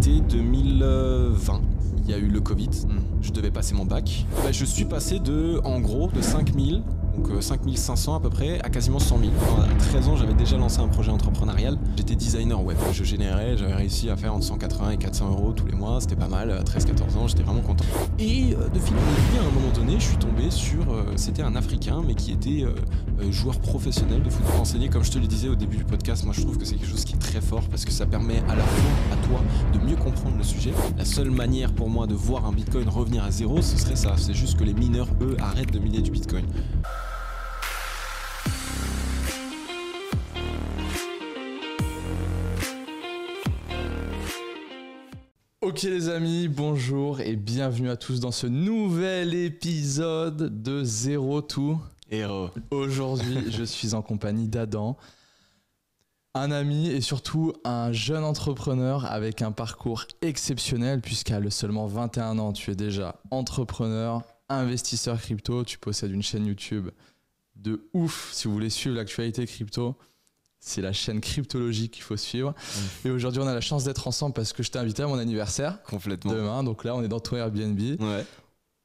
l'été 2020. Il y a eu le Covid, je devais passer mon bac. Je suis passé de 5000, donc 5500 à peu près, à quasiment 100 000. À 13 ans, j'avais déjà lancé un projet entrepreneurial. J'étais designer web. J'avais réussi à faire entre 180 et 400 euros tous les mois. C'était pas mal, à 13-14 ans, j'étais vraiment content. Et de fil en aiguille, à un moment donné, je suis tombé sur... c'était un Africain, mais qui était joueur professionnel de football. Enseigné, comme je te le disais au début du podcast, moi je trouve que c'est quelque chose qui est très fort parce que ça permet à la fois à toi de mieux comprendre le sujet. La seule manière pour moi de voir un Bitcoin revenir à zéro, ce serait ça. C'est juste que les mineurs, eux, arrêtent de miner du Bitcoin. Ok les amis, bonjour et bienvenue à tous dans ce nouvel épisode de Zero to Hero. Aujourd'hui, je suis en compagnie d'Adam, un ami et surtout un jeune entrepreneur avec un parcours exceptionnel puisqu'à seulement 21 ans, tu es déjà entrepreneur, investisseur crypto, tu possèdes une chaîne YouTube de ouf. Si vous voulez suivre l'actualité crypto, c'est la chaîne Cryptologie qu'il faut suivre. Et aujourd'hui, on a la chance d'être ensemble parce que je t'ai invité à mon anniversaire. Complètement. Demain, donc là, on est dans ton Airbnb. Ouais.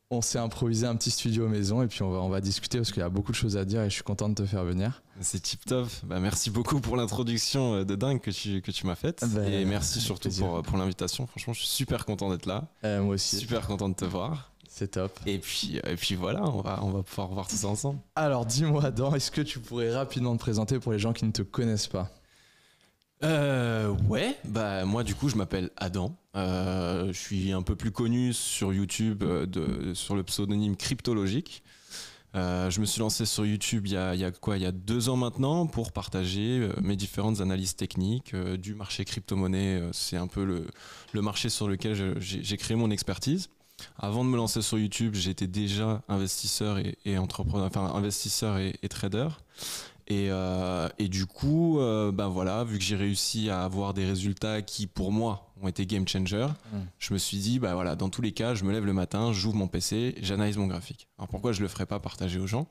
On s'est improvisé un petit studio maison et puis on va discuter parce qu'il y a beaucoup de choses à dire et je suis content de te faire venir. C'est tip top. Merci beaucoup pour l'introduction de dingue que tu m'as faite. Et merci surtout pour l'invitation. Franchement, je suis super content d'être là. Moi aussi. Super content de te voir. C'est top. Et puis voilà, on va pouvoir voir tout ça ensemble. Alors dis-moi Adam, est-ce que tu pourrais rapidement te présenter pour les gens qui ne te connaissent pas ? Ouais, moi du coup je m'appelle Adam. Je suis un peu plus connu sur YouTube sur le pseudonyme Cryptologique. Je me suis lancé sur YouTube il y a 2 ans maintenant pour partager mes différentes analyses techniques du marché crypto-monnaie. C'est un peu le marché sur lequel j'ai créé mon expertise. Avant de me lancer sur YouTube, j'étais déjà investisseur et entrepreneur, enfin investisseur et trader. Et du coup, voilà, vu que j'ai réussi à avoir des résultats qui, pour moi, ont été game changer, je me suis dit, voilà, dans tous les cas, je me lève le matin, j'ouvre mon PC, j'analyse mon graphique. Alors pourquoi je le ferais pas partager aux gens ?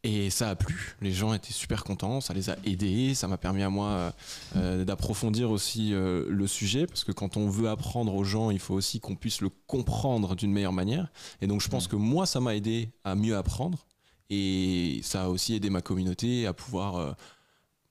Et ça a plu, les gens étaient super contents, ça les a aidés, ça m'a permis à moi d'approfondir aussi le sujet, parce que quand on veut apprendre aux gens, il faut aussi qu'on puisse le comprendre d'une meilleure manière. Et donc je pense que moi, ça m'a aidé à mieux apprendre, et ça a aussi aidé ma communauté à pouvoir,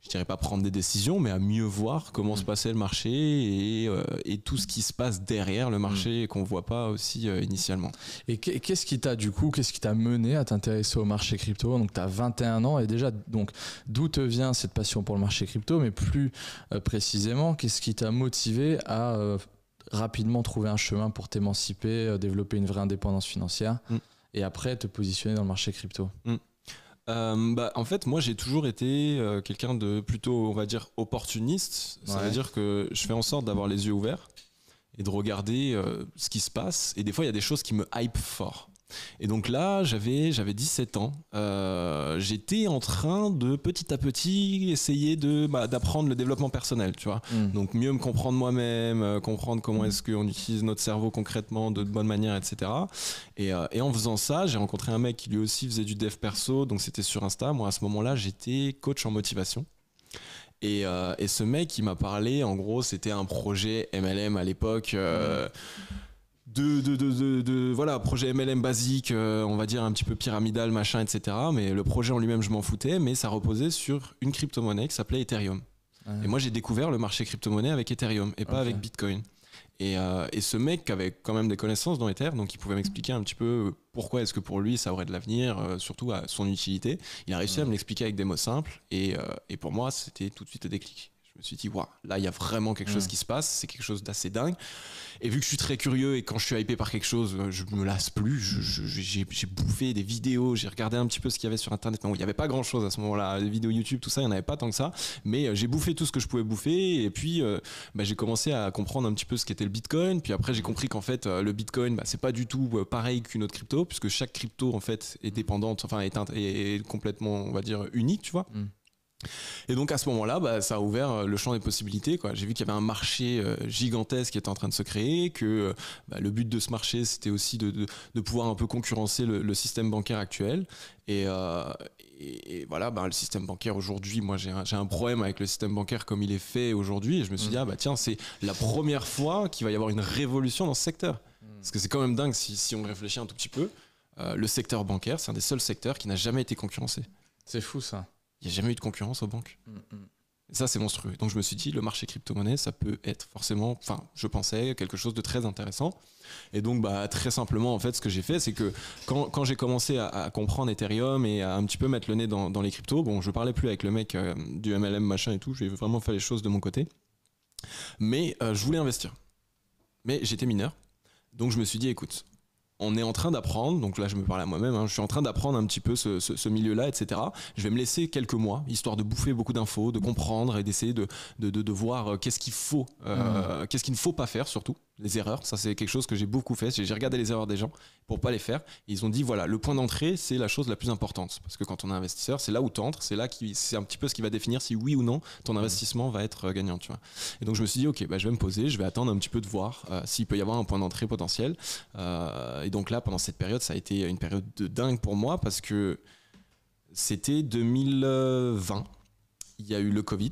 je dirais pas prendre des décisions, mais à mieux voir comment se passait le marché et tout ce qui se passe derrière le marché et qu'on voit pas aussi initialement. Et qu'est-ce qui t'a mené à t'intéresser au marché crypto ? Donc tu as 21 ans et déjà, donc d'où te vient cette passion pour le marché crypto, mais plus précisément, qu'est-ce qui t'a motivé à rapidement trouver un chemin pour t'émanciper, développer une vraie indépendance financière et après te positionner dans le marché crypto ? En fait, moi, j'ai toujours été quelqu'un de plutôt, on va dire, opportuniste. Ça veut dire que je fais en sorte d'avoir les yeux ouverts et de regarder ce qui se passe. Et des fois, il y a des choses qui me hype fort. Et donc là, j'avais 17 ans. J'étais en train de petit à petit essayer d'apprendre le développement personnel, tu vois. Donc mieux me comprendre moi-même, comprendre comment est-ce qu'on utilise notre cerveau concrètement de bonne manière, etc. Et en faisant ça, j'ai rencontré un mec qui lui aussi faisait du dev perso, donc c'était sur Insta. Moi, à ce moment-là, j'étais coach en motivation. Et ce mec, il m'a parlé, en gros, c'était un projet MLM à l'époque. Voilà, projet MLM basique, on va dire un petit peu pyramidal, machin, etc. Mais le projet en lui-même, je m'en foutais, mais ça reposait sur une crypto-monnaie qui s'appelait Ethereum. Et moi, j'ai découvert le marché crypto-monnaie avec Ethereum et pas avec Bitcoin. Et ce mec avait quand même des connaissances dans Ether, donc il pouvait m'expliquer un petit peu pourquoi est-ce que pour lui ça aurait de l'avenir, surtout à son utilité. Il a réussi à me l'expliquer avec des mots simples, et pour moi, c'était tout de suite le déclic. Je me suis dit, waouh, là, il y a vraiment quelque chose qui se passe, c'est quelque chose d'assez dingue. Et vu que je suis très curieux et quand je suis hypé par quelque chose, je me lasse plus. J'ai bouffé des vidéos, j'ai regardé un petit peu ce qu'il y avait sur Internet. Bon, il n'y avait pas grand-chose à ce moment-là, les vidéos YouTube, tout ça, il n'y en avait pas tant que ça. Mais j'ai bouffé tout ce que je pouvais bouffer. Et puis, j'ai commencé à comprendre un petit peu ce qu'était le Bitcoin. Puis après, j'ai compris qu'en fait, le Bitcoin, c'est pas du tout pareil qu'une autre crypto, puisque chaque crypto, en fait, est dépendante, enfin, est complètement, on va dire, unique, tu vois. Et donc à ce moment-là, bah, ça a ouvert le champ des possibilités, quoi. J'ai vu qu'il y avait un marché gigantesque qui était en train de se créer, que bah, le but de ce marché, c'était aussi de pouvoir un peu concurrencer le système bancaire actuel. Et, euh, et voilà, bah, le système bancaire aujourd'hui, moi j'ai un problème avec le système bancaire comme il est fait aujourd'hui. Et je me suis dit, ah bah tiens, c'est la première fois qu'il va y avoir une révolution dans ce secteur. Parce que c'est quand même dingue si on réfléchit un tout petit peu. Le secteur bancaire, c'est un des seuls secteurs qui n'a jamais été concurrencé. C'est fou ça. Il n'y a jamais eu de concurrence aux banques. Et ça, c'est monstrueux. Donc je me suis dit, le marché crypto-monnaie, ça peut être forcément, enfin, je pensais, quelque chose de très intéressant. Et donc, bah, très simplement, en fait, ce que j'ai fait, c'est que quand j'ai commencé à comprendre Ethereum et à un petit peu mettre le nez dans les cryptos, bon, je parlais plus avec le mec du MLM machin et tout, j'ai vraiment fait les choses de mon côté. Mais je voulais investir. Mais j'étais mineur. Donc je me suis dit, écoute, on est en train d'apprendre, donc là je me parle à moi-même, hein, je suis en train d'apprendre un petit peu ce milieu-là, etc. Je vais me laisser quelques mois, histoire de bouffer beaucoup d'infos, de comprendre et d'essayer de voir qu'est-ce qu'il faut, qu'est-ce qu'il ne faut pas faire surtout, les erreurs. Ça c'est quelque chose que j'ai beaucoup fait, j'ai regardé les erreurs des gens pour pas les faire. Et ils ont dit voilà, le point d'entrée c'est la chose la plus importante, parce que quand on est investisseur, c'est là où t'entres, c'est c'est un petit peu ce qui va définir si oui ou non ton investissement va être gagnant, tu vois. Et donc je me suis dit ok, bah, je vais me poser, je vais attendre un petit peu de voir s'il peut y avoir un point d'entrée potentiel. Et donc là, pendant cette période, ça a été une période de dingue pour moi parce que c'était 2020. Il y a eu le Covid.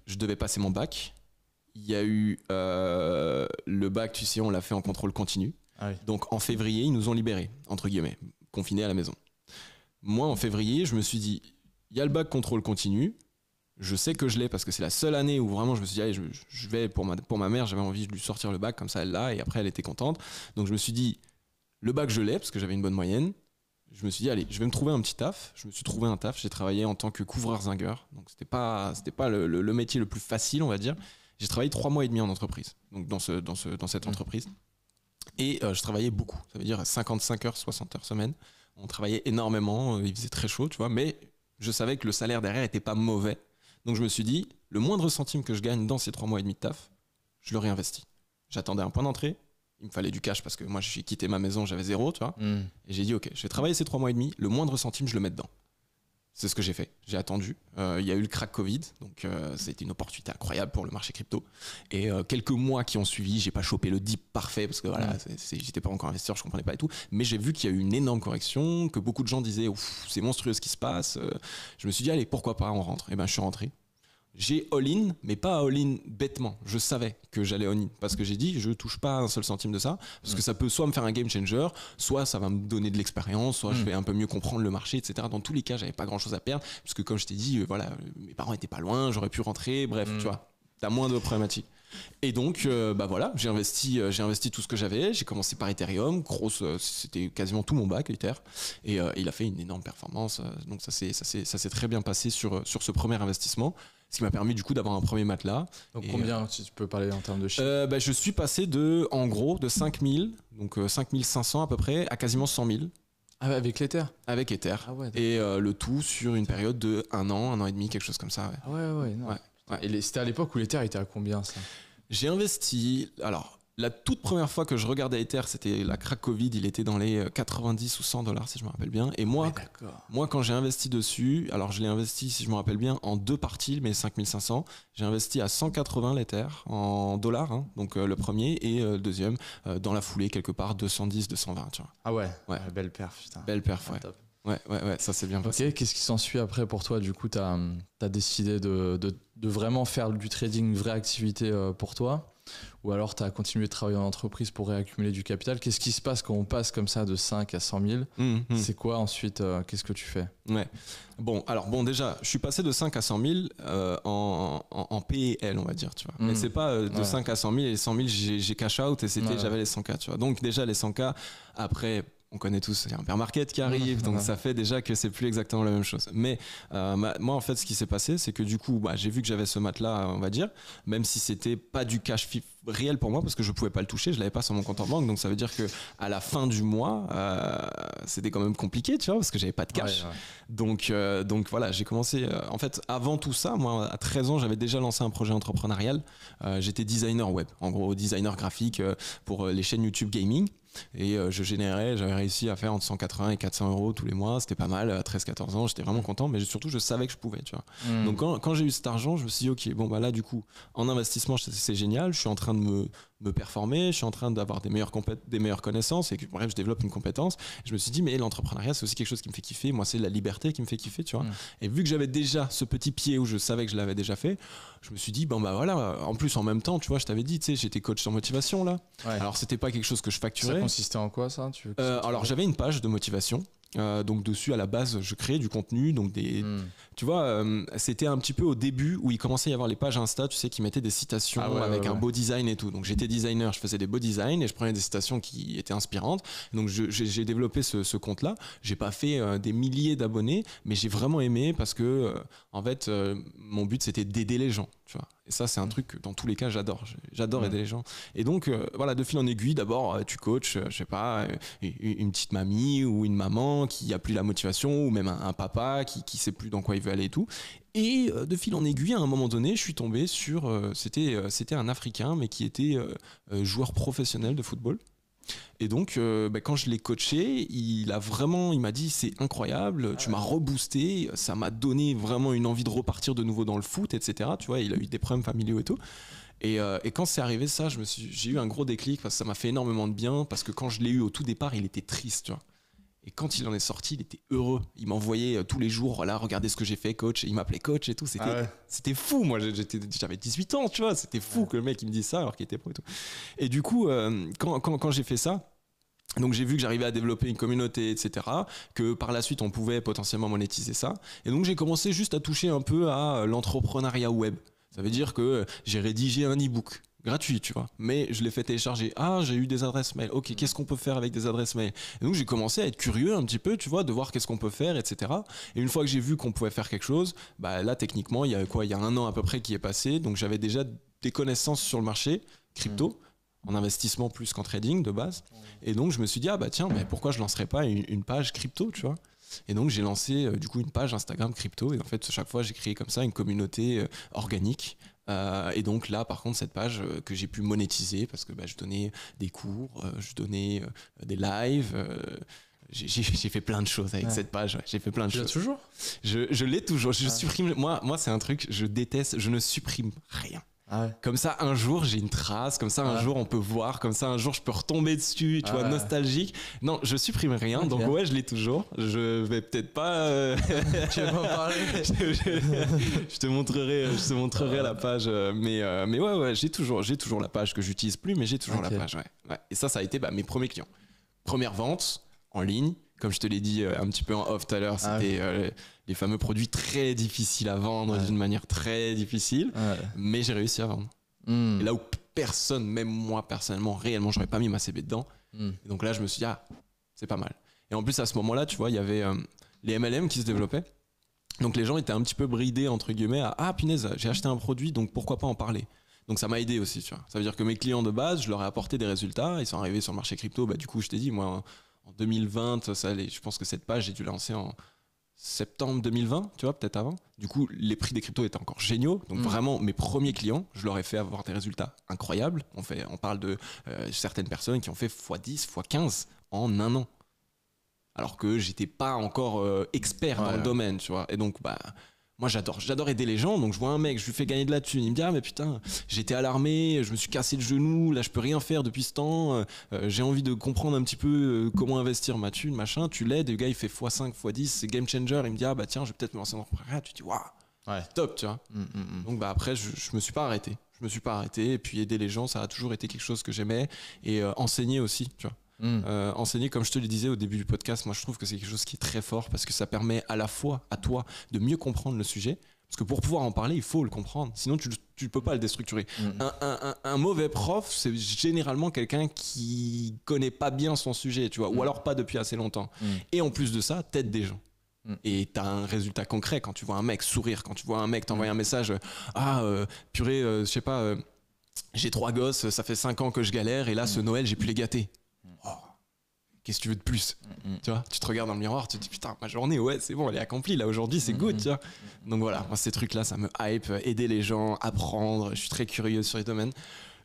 Je devais passer mon bac. Il y a eu le bac, tu sais, on l'a fait en contrôle continu. Ah oui. Donc en février, ils nous ont libérés, entre guillemets, confinés à la maison. Moi, en février, je me suis dit, il y a le bac contrôle continu. Je sais que je l'ai parce que c'est la seule année où vraiment je me suis dit, allez, je vais pour ma mère, j'avais envie de lui sortir le bac, comme ça elle l'a, et après elle était contente. Donc je me suis dit, le bac je l'ai parce que j'avais une bonne moyenne. Je me suis dit, allez, je vais me trouver un petit taf. Je me suis trouvé un taf, j'ai travaillé en tant que couvreur-zingueur. Donc c'était pas le métier le plus facile, on va dire. J'ai travaillé 3 mois et demi en entreprise, donc dans cette entreprise. Et je travaillais beaucoup, ça veut dire 55 heures, 60 heures semaine. On travaillait énormément, il faisait très chaud, tu vois, mais je savais que le salaire derrière était pas mauvais. Donc je me suis dit, le moindre centime que je gagne dans ces 3 mois et demi de taf, je le réinvestis. J'attendais un point d'entrée, il me fallait du cash parce que moi j'ai quitté ma maison, j'avais zéro, tu vois. Et j'ai dit, ok, je vais travailler ces 3 mois et demi, le moindre centime, je le mets dedans. C'est ce que j'ai fait, j'ai attendu. Il y a eu le crack Covid, donc c'était une opportunité incroyable pour le marché crypto. Et quelques mois qui ont suivi, j'ai pas chopé le dip parfait parce que voilà, j'étais pas encore investisseur, je comprenais pas et tout. Mais j'ai vu qu'il y a eu une énorme correction, que beaucoup de gens disaient c'est monstrueux ce qui se passe. Je me suis dit allez, pourquoi pas, on rentre. Et ben je suis rentré. J'ai all-in, mais pas all-in bêtement. Je savais que j'allais all-in parce que j'ai dit je touche pas un seul centime de ça parce que ça peut soit me faire un game changer, soit ça va me donner de l'expérience, soit je vais un peu mieux comprendre le marché, etc. Dans tous les cas, j'avais pas grand-chose à perdre parce que comme je t'ai dit, voilà, mes parents étaient pas loin, j'aurais pu rentrer, bref, tu vois, t'as moins de problématiques. Et donc, bah voilà, j'ai investi tout ce que j'avais. J'ai commencé par Ethereum, c'était quasiment tout mon bac, Ether, et il a fait une énorme performance. Donc ça s'est très bien passé sur ce premier investissement. Ce qui m'a permis du coup d'avoir un premier matelas. Donc combien, si tu peux parler en termes de chiffres bah, je suis passé en gros, de 5000, donc 5500 à peu près, à quasiment 100 000. Ah, avec l'Ether Avec Ether. Ah ouais, et le tout sur une période de 1 an et demi, quelque chose comme ça. Ouais. Ah ouais, non. Ouais. Et c'était à l'époque où l'Ether était à combien ça? J'ai investi, alors la toute première fois que je regardais Ether, c'était la crack Covid, il était dans les 90 ou 100 dollars si je me rappelle bien. Et moi, quand j'ai investi dessus, alors je l'ai investi, si je me rappelle bien, en 2 parties, mais 5500. J'ai investi à 180 l'Ether en dollars, hein, donc le premier, et le deuxième, dans la foulée, quelque part, 210, 220, tu vois. Ah ouais. Belle perf, putain. Belle perf, ouais. Top. Ouais, ça c'est bien passé. Ok, qu'est-ce qui s'ensuit après pour toi? Du coup, t'as décidé de vraiment faire du trading une vraie activité pour toi? Ou alors tu as continué de travailler en entreprise pour réaccumuler du capital? Qu'est-ce qui se passe quand on passe comme ça de 5 à 100 000? C'est quoi ensuite? Qu'est-ce que tu fais? Ouais. Bon, déjà, je suis passé de 5 à 100 000 en P et L, on va dire, tu vois. Mais c'est pas de 5 à 100 000 et les 100 000, j'ai cash out et j'avais les 100K, tu vois. Donc déjà, les 100K, après... On connaît tous, il y a un bear market qui arrive, donc ça fait déjà que c'est plus exactement la même chose. Mais moi, en fait, ce qui s'est passé, c'est que du coup, j'ai vu que j'avais ce matelas, on va dire, même si c'était pas du cash réel pour moi, parce que je pouvais pas le toucher, je l'avais pas sur mon compte en banque, donc ça veut dire que à la fin du mois, c'était quand même compliqué, tu vois, parce que j'avais pas de cash. Donc voilà, j'ai commencé. En fait, avant tout ça, moi, à 13 ans, j'avais déjà lancé un projet entrepreneurial. J'étais designer web, en gros, designer graphique pour les chaînes YouTube gaming. Et j'avais réussi à faire entre 180 et 400 euros tous les mois. C'était pas mal à 13-14 ans. J'étais vraiment content, mais surtout, je savais que je pouvais, tu vois. Donc, quand j'ai eu cet argent, je me suis dit, ok, bon, bah là, du coup, en investissement, c'est génial. Je suis en train de me performer, je suis en train d'avoir des meilleures connaissances et que bref je développe une compétence. Je me suis dit mais l'entrepreneuriat c'est aussi quelque chose qui me fait kiffer, moi c'est la liberté qui me fait kiffer, tu vois. Et vu que j'avais déjà ce petit pied où je savais que je l'avais déjà fait, je me suis dit bon bah voilà, en plus en même temps tu vois, je t'avais dit tu sais j'étais coach en motivation là. Alors c'était pas quelque chose que je facturais. Ça consistait en quoi ça alors j'avais une page de motivation. Donc dessus à la base je créais du contenu, donc tu vois c'était un petit peu au début où il commençait à y avoir les pages Insta, tu sais, qui mettaient des citations avec un beau design et tout. Donc j'étais designer, je faisais des beaux designs et je prenais des citations qui étaient inspirantes. Donc j'ai développé ce compte là. J'ai pas fait des milliers d'abonnés, mais j'ai vraiment aimé parce que en fait mon but c'était d'aider les gens, tu vois. Et ça c'est un truc que dans tous les cas j'adore aider les gens. Et donc voilà, de fil en aiguille, d'abord tu coaches je sais pas une petite mamie ou une maman qui a plus la motivation, ou même un papa qui sait plus dans quoi il veut aller et tout. Et de fil en aiguille, à un moment donné, je suis tombé sur c'était un Africain mais qui était joueur professionnel de football. Et donc quand je l'ai coaché, il m'a dit c'est incroyable, tu m'as reboosté, ça m'a donné vraiment une envie de repartir de nouveau dans le foot, etc. Tu vois, il a eu des problèmes familiaux et tout. Et quand c'est arrivé ça, j'ai eu un gros déclic parce que ça m'a fait énormément de bien, parce que quand je l'ai eu au tout départ, il était triste, tu vois. Et quand il en est sorti, il était heureux. Il m'envoyait tous les jours, voilà, regardez ce que j'ai fait, coach. Et il m'appelait coach et tout. C'était fou. Moi, j'avais 18 ans, tu vois. C'était fou que le mec il me dise ça alors qu'il était pro et tout. Et du coup, quand j'ai fait ça, donc j'ai vu que j'arrivais à développer une communauté, etc. Que par la suite, on pouvait potentiellement monétiser ça. Et donc j'ai commencé juste à toucher un peu à l'entrepreneuriat web. Ça veut dire que j'ai rédigé un e-book gratuit, tu vois, mais je l'ai fait télécharger. J'ai eu des adresses mail. Ok, qu'est-ce qu'on peut faire avec des adresses mail? Et donc j'ai commencé à être curieux un petit peu, tu vois, de voir qu'est-ce qu'on peut faire, etc. Et une fois que j'ai vu qu'on pouvait faire quelque chose, bah là techniquement il y a 1 an à peu près qui est passé, donc j'avais déjà des connaissances sur le marché crypto, en investissement plus qu'en trading de base. Et donc je me suis dit tiens, mais pourquoi je lancerais pas une page crypto, tu vois. Et donc j'ai lancé du coup une page Instagram crypto, et en fait chaque fois j'ai créé comme ça une communauté organique. Et donc là par contre cette page que j'ai pu monétiser parce que je donnais des cours, je donnais des lives, j'ai fait plein de choses avec cette page, j'ai fait plein de choses. Tu l'as toujours? Je l'ai toujours, je supprime, moi c'est un truc, je déteste, je ne supprime rien. Comme ça un jour j'ai une trace, comme ça un jour on peut voir, comme ça un jour je peux retomber dessus, tu vois, nostalgique. Non, je supprime rien, donc je l'ai toujours. Je vais peut-être pas tu vas m'en parler. je te montrerai la page, mais ouais, j'ai toujours la page que j'utilise plus, mais j'ai toujours la page, ouais. Et ça a été mes premiers clients. Première vente en ligne, comme je te l'ai dit un petit peu en off tout à l'heure, c'était les fameux produits très difficiles à vendre d'une manière très difficile, mais j'ai réussi à vendre. Et là où personne, même moi personnellement, réellement, j'aurais pas mis ma CB dedans. Et donc là, je me suis dit, c'est pas mal. Et en plus, à ce moment-là, tu vois, il y avait les MLM qui se développaient. Donc les gens étaient un petit peu bridés, entre guillemets, à punaise, j'ai acheté un produit, donc pourquoi pas en parler. Donc ça m'a aidé aussi, tu vois. Ça veut dire que mes clients de base, je leur ai apporté des résultats, ils sont arrivés sur le marché crypto. Du coup, je t'ai dit, moi, en 2020, je pense que cette page, j'ai dû la lancer en septembre 2020, tu vois, peut-être avant. Du coup, les prix des cryptos étaient encore géniaux. Donc vraiment, mes premiers clients, je leur ai fait avoir des résultats incroyables. On parle de certaines personnes qui ont fait x10, x15 en 1 an. Alors que j'étais pas encore expert dans le domaine, tu vois. Et donc, moi j'adore aider les gens. Donc je vois un mec, je lui fais gagner de la thune, il me dit mais putain, j'étais à l'armée, je me suis cassé le genou, là je peux rien faire depuis ce temps, j'ai envie de comprendre un petit peu comment investir ma thune, machin. Tu l'aides, et le gars il fait x5, x10, c'est game changer. Il me dit tiens, je vais peut-être me lancer dans l'entrepreneuriat. Tu te dis waouh, top, tu vois. Donc après je me suis pas arrêté, et puis aider les gens, ça a toujours été quelque chose que j'aimais, et enseigner aussi, tu vois. Enseigner, comme je te le disais au début du podcast, moi je trouve que c'est quelque chose qui est très fort, parce que ça permet à la fois à toi de mieux comprendre le sujet, parce que pour pouvoir en parler il faut le comprendre, sinon tu peux pas le déstructurer. Un mauvais prof, c'est généralement quelqu'un qui connaît pas bien son sujet, tu vois, ou alors pas depuis assez longtemps, et en plus de ça t'aides des gens. Et t'as un résultat concret quand tu vois un mec sourire, quand tu vois un mec t'envoyer un message, purée, je sais pas, j'ai 3 gosses, ça fait 5 ans que je galère, et là ce Noël j'ai pu les gâter. Qu'est-ce que tu veux de plus? Tu vois, tu te regardes dans le miroir, tu te dis putain, ma journée, c'est bon, elle est accomplie, là aujourd'hui c'est good, tu vois. Donc voilà, moi ces trucs là ça me hype, aider les gens, apprendre, je suis très curieux sur les domaines.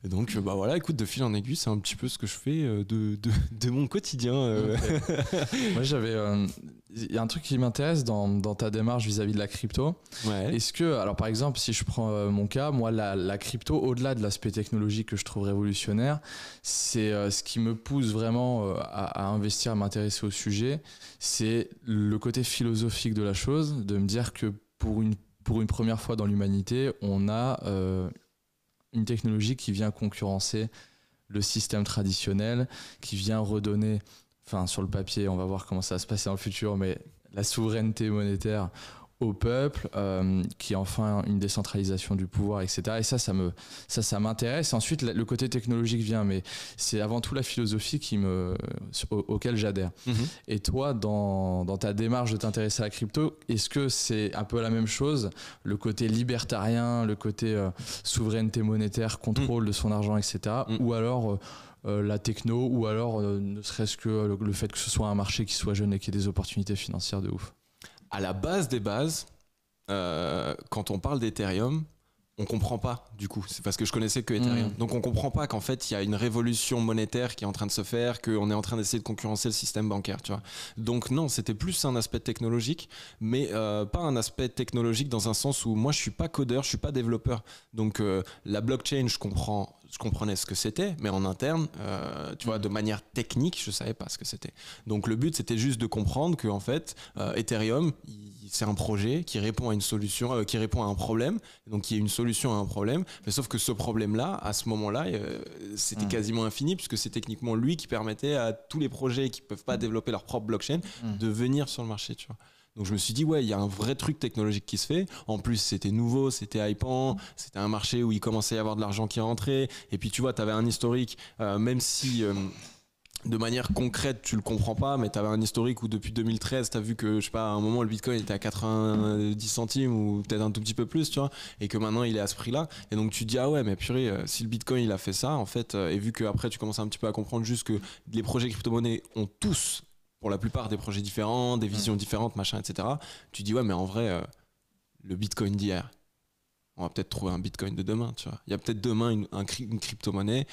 Et donc, bah voilà, écoute, de fil en aiguille, c'est un petit peu ce que je fais de mon quotidien. Okay. Moi, il y a un truc qui m'intéresse dans ta démarche vis-à-vis de la crypto. Ouais. Est-ce que, alors par exemple, si je prends mon cas, moi, la crypto, au-delà de l'aspect technologique que je trouve révolutionnaire, c'est ce qui me pousse vraiment à investir, à m'intéresser au sujet, c'est le côté philosophique de la chose, de me dire que pour une première fois dans l'humanité, on a une technologie qui vient concurrencer le système traditionnel, qui vient redonner, enfin sur le papier, on va voir comment ça va se passer dans le futur, mais la souveraineté monétaire au peuple, qui est enfin une décentralisation du pouvoir, etc. Et ça m'intéresse. Ensuite, le côté technologique vient, mais c'est avant tout la philosophie auquel j'adhère. Et toi, dans ta démarche de t'intéresser à la crypto, est-ce que c'est un peu la même chose, le côté libertarien, le côté souveraineté monétaire, contrôle de son argent, etc. Ou alors la techno, ou alors ne serait-ce que le fait que ce soit un marché qui soit jeune et qui ait des opportunités financières de ouf? À la base des bases, quand on parle d'Ethereum, on comprend pas du coup. C'est parce que je connaissais que Ethereum. Donc on comprend pas qu'en fait il y a une révolution monétaire qui est en train de se faire, qu'on est en train d'essayer de concurrencer le système bancaire, tu vois. Donc non, c'était plus un aspect technologique, mais pas un aspect technologique dans un sens où moi je suis pas codeur, je suis pas développeur. Donc la blockchain, je comprenais ce que c'était, mais en interne, tu vois, de manière technique, je savais pas ce que c'était. Donc le but, c'était juste de comprendre que en fait, Ethereum, c'est un projet qui répond à une solution, qui répond à un problème, donc il y a une solution à un problème. Mais sauf que ce problème-là, à ce moment-là, c'était quasiment infini, puisque c'est techniquement lui qui permettait à tous les projets qui peuvent pas développer leur propre blockchain de venir sur le marché, tu vois. Donc je me suis dit, ouais, il y a un vrai truc technologique qui se fait. En plus, c'était nouveau, c'était hypant, c'était un marché où il commençait à y avoir de l'argent qui rentrait. Et puis tu vois, tu avais un historique, même si de manière concrète, tu le comprends pas, mais tu avais un historique où depuis 2013, tu as vu que, je sais pas, à un moment, le Bitcoin était à 90 centimes ou peut-être un tout petit peu plus, tu vois, et que maintenant, il est à ce prix-là. Et donc, tu te dis, ah ouais, mais purée, si le Bitcoin, il a fait ça, en fait, et vu qu'après, tu commences un petit peu à comprendre juste que les projets crypto-monnaies ont tous, pour la plupart, des projets différents, des visions différentes, machin, etc. Tu dis, ouais, mais en vrai, le Bitcoin d'hier, on va peut-être trouver un Bitcoin de demain, tu vois. Il y a peut-être demain une crypto-monnaie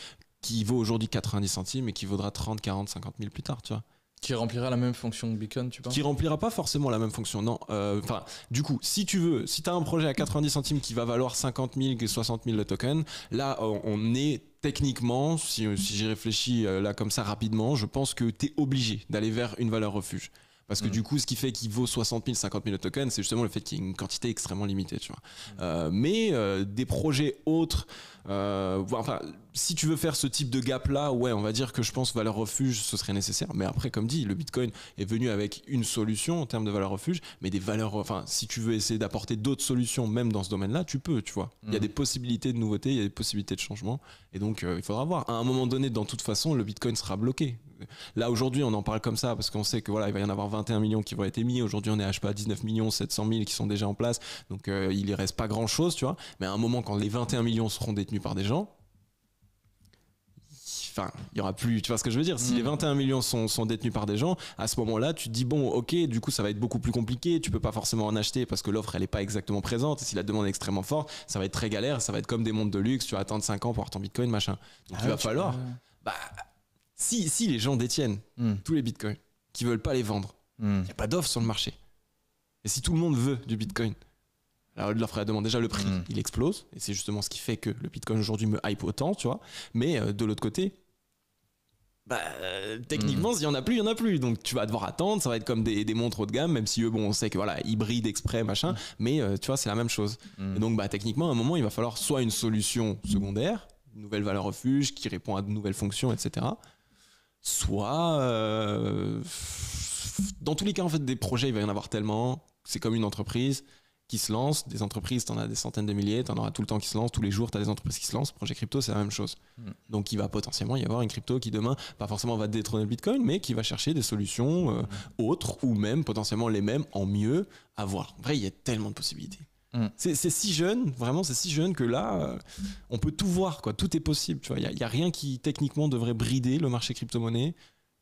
qui vaut aujourd'hui 90 centimes et qui vaudra 30, 40, 50 000 plus tard, tu vois. Qui remplira la même fonction que Bitcoin, tu penses? Qui remplira pas forcément la même fonction, non. Enfin, du coup, si tu as un projet à 90 centimes qui va valoir 50 000, 60 000 le token, là, on est techniquement, si j'y réfléchis là comme ça rapidement, je pense que tu es obligé d'aller vers une valeur refuge. Parce que du coup, ce qui fait qu'il vaut 60 000, 50 000 le token, c'est justement le fait qu'il y ait une quantité extrêmement limitée, tu vois. Mais des projets autres, enfin, si tu veux faire ce type de gap-là, ouais, on va dire que je pense valeur refuge, ce serait nécessaire. Mais après, comme dit, le Bitcoin est venu avec une solution en termes de valeur refuge, mais des valeurs, enfin, si tu veux essayer d'apporter d'autres solutions, même dans ce domaine-là, tu peux, tu vois. Il y a des possibilités de nouveautés, il y a des possibilités de changement, et donc il faudra voir. À un moment donné, dans toute façon, le Bitcoin sera bloqué. Là, aujourd'hui, on en parle comme ça parce qu'on sait que voilà, il va y en avoir 21 millions qui vont être émis. Aujourd'hui, on est à, je sais pas, 19 millions 700 000 qui sont déjà en place. Donc, il y reste pas grand-chose, tu vois. Mais à un moment, quand les 21 millions seront détenus par des gens, enfin, il y aura plus, tu vois ce que je veux dire. Si les 21 millions sont détenus par des gens, à ce moment-là, tu te dis bon, ok, du coup, ça va être beaucoup plus compliqué. Tu peux pas forcément en acheter parce que l'offre, elle est pas exactement présente. Et si la demande est extrêmement forte, ça va être très galère. Ça va être comme des montres de luxe. Tu vas attendre 5 ans pour avoir ton Bitcoin, machin. Donc, il va falloir. Bah, si les gens détiennent tous les bitcoins, qui veulent pas les vendre, il n'y a pas d'offre sur le marché. Et si tout le monde veut du bitcoin, alors l'offre et la demande, déjà le prix, il explose. Et c'est justement ce qui fait que le bitcoin aujourd'hui me hype autant, tu vois. Mais de l'autre côté, bah, techniquement, s'il y en a plus, il y en a plus. Donc tu vas devoir attendre, ça va être comme des montres haut de gamme, même si eux, bon, on sait que voilà, hybride, exprès, machin. Mais tu vois, c'est la même chose. Et donc, bah, techniquement, à un moment, il va falloir soit une solution secondaire, une nouvelle valeur refuge qui répond à de nouvelles fonctions, etc. Soit dans tous les cas en fait des projets il va y en avoir tellement, c'est comme une entreprise qui se lance, des entreprises t'en as des centaines de milliers, t'en auras tout le temps qui se lancent, tous les jours t'as des entreprises qui se lancent. Projet crypto c'est la même chose, donc il va potentiellement y avoir une crypto qui demain pas forcément va détrôner le Bitcoin mais qui va chercher des solutions autres ou même potentiellement les mêmes en mieux à voir. En vrai il y a tellement de possibilités. C'est si jeune, vraiment c'est si jeune que là on peut tout voir, quoi. Tout est possible, tu vois. Il y a rien qui techniquement devrait brider le marché crypto-monnaie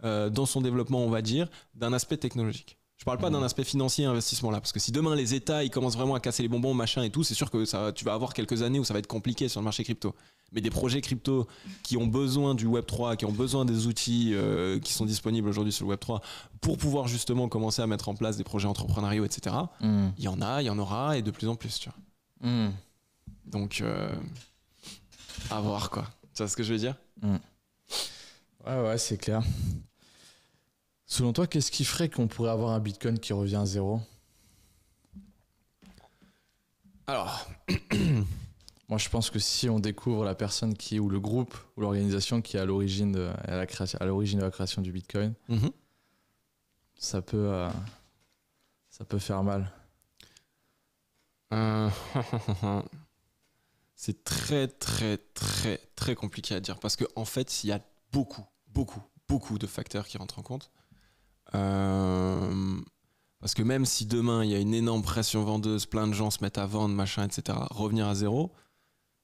dans son développement, on va dire, d'un aspect technologique. Je parle pas d'un aspect financier investissement là, parce que si demain les États ils commencent vraiment à casser les bonbons, machin et tout, c'est sûr que tu vas avoir quelques années où ça va être compliqué sur le marché crypto. Mais des projets crypto qui ont besoin du Web3, qui ont besoin des outils qui sont disponibles aujourd'hui sur le Web3 pour pouvoir justement commencer à mettre en place des projets entrepreneuriaux, etc. Il y en a, il y en aura et de plus en plus, tu vois. Donc, à voir quoi. Tu vois ce que je veux dire? Ouais, c'est clair. Selon toi, qu'est-ce qui ferait qu'on pourrait avoir un Bitcoin qui revient à zéro? Alors, moi, je pense que si on découvre la personne ou le groupe ou l'organisation qui est à l'origine de la création du Bitcoin, ça peut faire mal. C'est très, très, très, très compliqué à dire parce qu'en fait, il y a beaucoup de facteurs qui rentrent en compte. Parce que même si demain il y a une énorme pression vendeuse, plein de gens se mettent à vendre, machin, etc., revenir à zéro,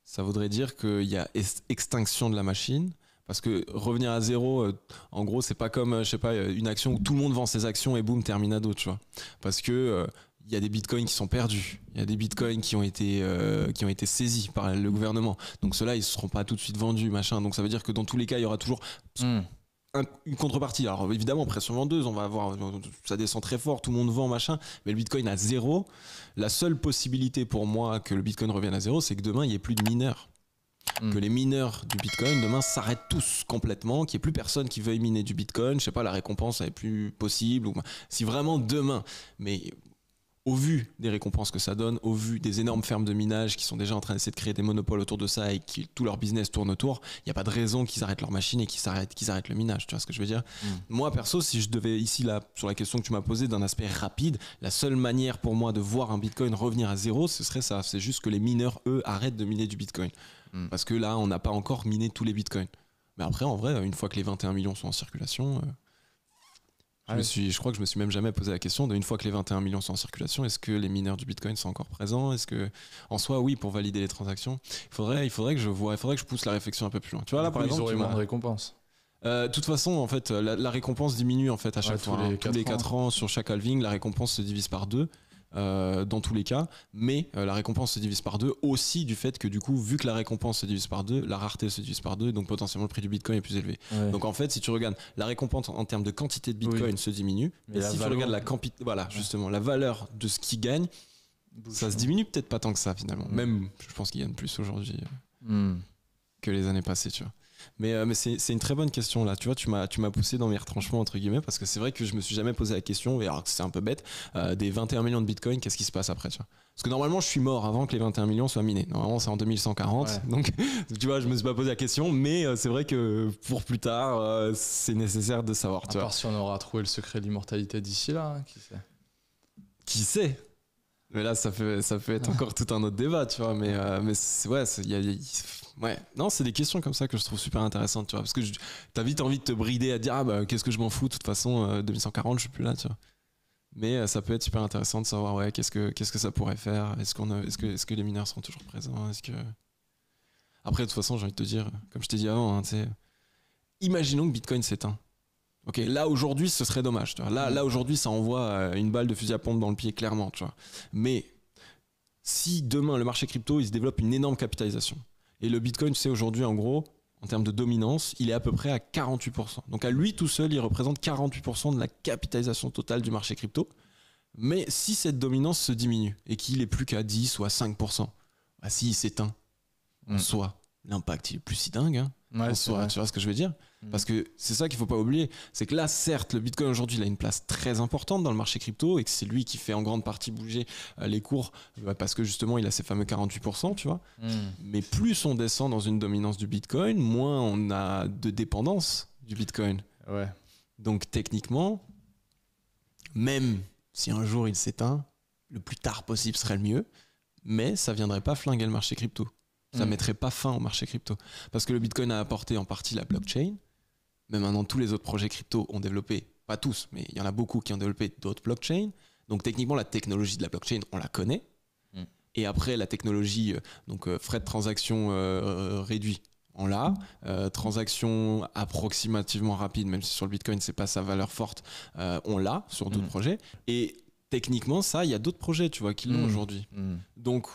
ça voudrait dire qu'il y a extinction de la machine. Parce que revenir à zéro, en gros, c'est pas comme, je sais pas, une action où tout le monde vend ses actions et boum, terminado, tu vois. Parce que il y a des bitcoins qui sont perdus, il y a des bitcoins qui ont été saisis par le gouvernement. Donc ceux-là, ils ne seront pas tout de suite vendus, machin. Donc ça veut dire que dans tous les cas, il y aura toujours une contrepartie. Alors évidemment, pression vendeuse, on va avoir, ça descend très fort, tout le monde vend, machin. Mais le bitcoin à zéro, la seule possibilité pour moi que le bitcoin revienne à zéro, c'est que demain, il n'y ait plus de mineurs. Que les mineurs du bitcoin demain s'arrêtent tous complètement, qu'il n'y ait plus personne qui veuille miner du bitcoin, je sais pas, la récompense n'est plus possible, ou si vraiment demain, mais au vu des récompenses que ça donne, au vu des énormes fermes de minage qui sont déjà en train d'essayer de créer des monopoles autour de ça et qui tout leur business tourne autour, il n'y a pas de raison qu'ils arrêtent leur machine et qu'ils arrêtent le minage, tu vois ce que je veux dire? Moi perso, si je devais ici là sur la question que tu m'as posée d'un aspect rapide, la seule manière pour moi de voir un bitcoin revenir à zéro, ce serait ça, c'est juste que les mineurs eux arrêtent de miner du bitcoin. Parce que là, on n'a pas encore miné tous les bitcoins. Mais après, en vrai, une fois que les 21 millions sont en circulation, je crois que je me suis même jamais posé la question de une fois que les 21 millions sont en circulation, est-ce que les mineurs du bitcoin sont encore présents? Est-ce que, en soi, oui, pour valider les transactions, il faudrait que je pousse la réflexion un peu plus loin. Tu vois, là, par exemple, ils auraient moins de récompense. De toute façon, en fait, la récompense diminue en fait à chaque fois. Tous les 4 ans, sur chaque halving, la récompense se divise par 2. Dans tous les cas, mais la récompense se divise par 2 aussi du fait que du coup, vu que la récompense se divise par 2, la rareté se divise par 2, donc potentiellement le prix du bitcoin est plus élevé. Donc en fait, si tu regardes la récompense en termes de quantité de bitcoin se diminue, mais si tu regardes justement la valeur de ce qui gagne, ça se diminue peut-être pas tant que ça finalement. Même je pense qu'il gagne plus aujourd'hui que les années passées, tu vois. Mais c'est une très bonne question là, tu vois, tu m'as poussé dans mes retranchements entre guillemets, parce que c'est vrai que je me suis jamais posé la question, et alors que c'est un peu bête, des 21 millions de bitcoin, qu'est-ce qui se passe après, tu vois? Parce que normalement je suis mort avant que les 21 millions soient minés, normalement c'est en 2140, donc tu vois, je me suis pas posé la question, mais c'est vrai que pour plus tard c'est nécessaire de savoir, tu vois. À part si on aura trouvé le secret de l'immortalité d'ici là, hein, qui sait? Mais là ça peut être encore tout un autre débat, tu vois, mais non, c'est des questions comme ça que je trouve super intéressantes, tu vois, parce que t'as vite envie de te brider à dire qu'est-ce que je m'en fous, de toute façon 2140 je suis plus là, tu vois. Mais ça peut être super intéressant de savoir qu'est-ce que ça pourrait faire, est-ce que les mineurs seront toujours présents, après de toute façon j'ai envie de te dire, comme je t'ai dit avant, imaginons que Bitcoin s'éteint. Ok, là aujourd'hui ce serait dommage, tu vois. Là aujourd'hui ça envoie une balle de fusil à pompe dans le pied clairement, tu vois. Mais si demain le marché crypto il se développe une énorme capitalisation, et le Bitcoin, tu sais, aujourd'hui, en gros, en termes de dominance, il est à peu près à 48%. Donc à lui tout seul, il représente 48% de la capitalisation totale du marché crypto. Mais si cette dominance se diminue et qu'il est plus qu'à 10 ou à 5%, s'il s'éteint, en soi, l'impact il est plus si dingue. En soi, tu vois ce que je veux dire? Parce que c'est ça qu'il faut pas oublier, c'est que là certes le Bitcoin aujourd'hui il a une place très importante dans le marché crypto et que c'est lui qui fait en grande partie bouger les cours parce que justement il a ces fameux 48%, tu vois. Mais plus on descend dans une dominance du Bitcoin, moins on a de dépendance du Bitcoin. Donc techniquement, même si un jour il s'éteint, le plus tard possible serait le mieux, mais ça viendrait pas flinguer le marché crypto. Ça mettrait pas fin au marché crypto. Parce que le Bitcoin a apporté en partie la blockchain. Mais maintenant, tous les autres projets crypto ont développé, pas tous, mais il y en a beaucoup qui ont développé d'autres blockchains. Donc techniquement, la technologie de la blockchain, on la connaît. Et après, la technologie, frais de transaction réduit, on l'a. Transaction approximativement rapide, même si sur le Bitcoin, c'est pas sa valeur forte, on l'a sur d'autres projets. Et techniquement, ça, il y a d'autres projets, tu vois, qui l'ont aujourd'hui. Donc,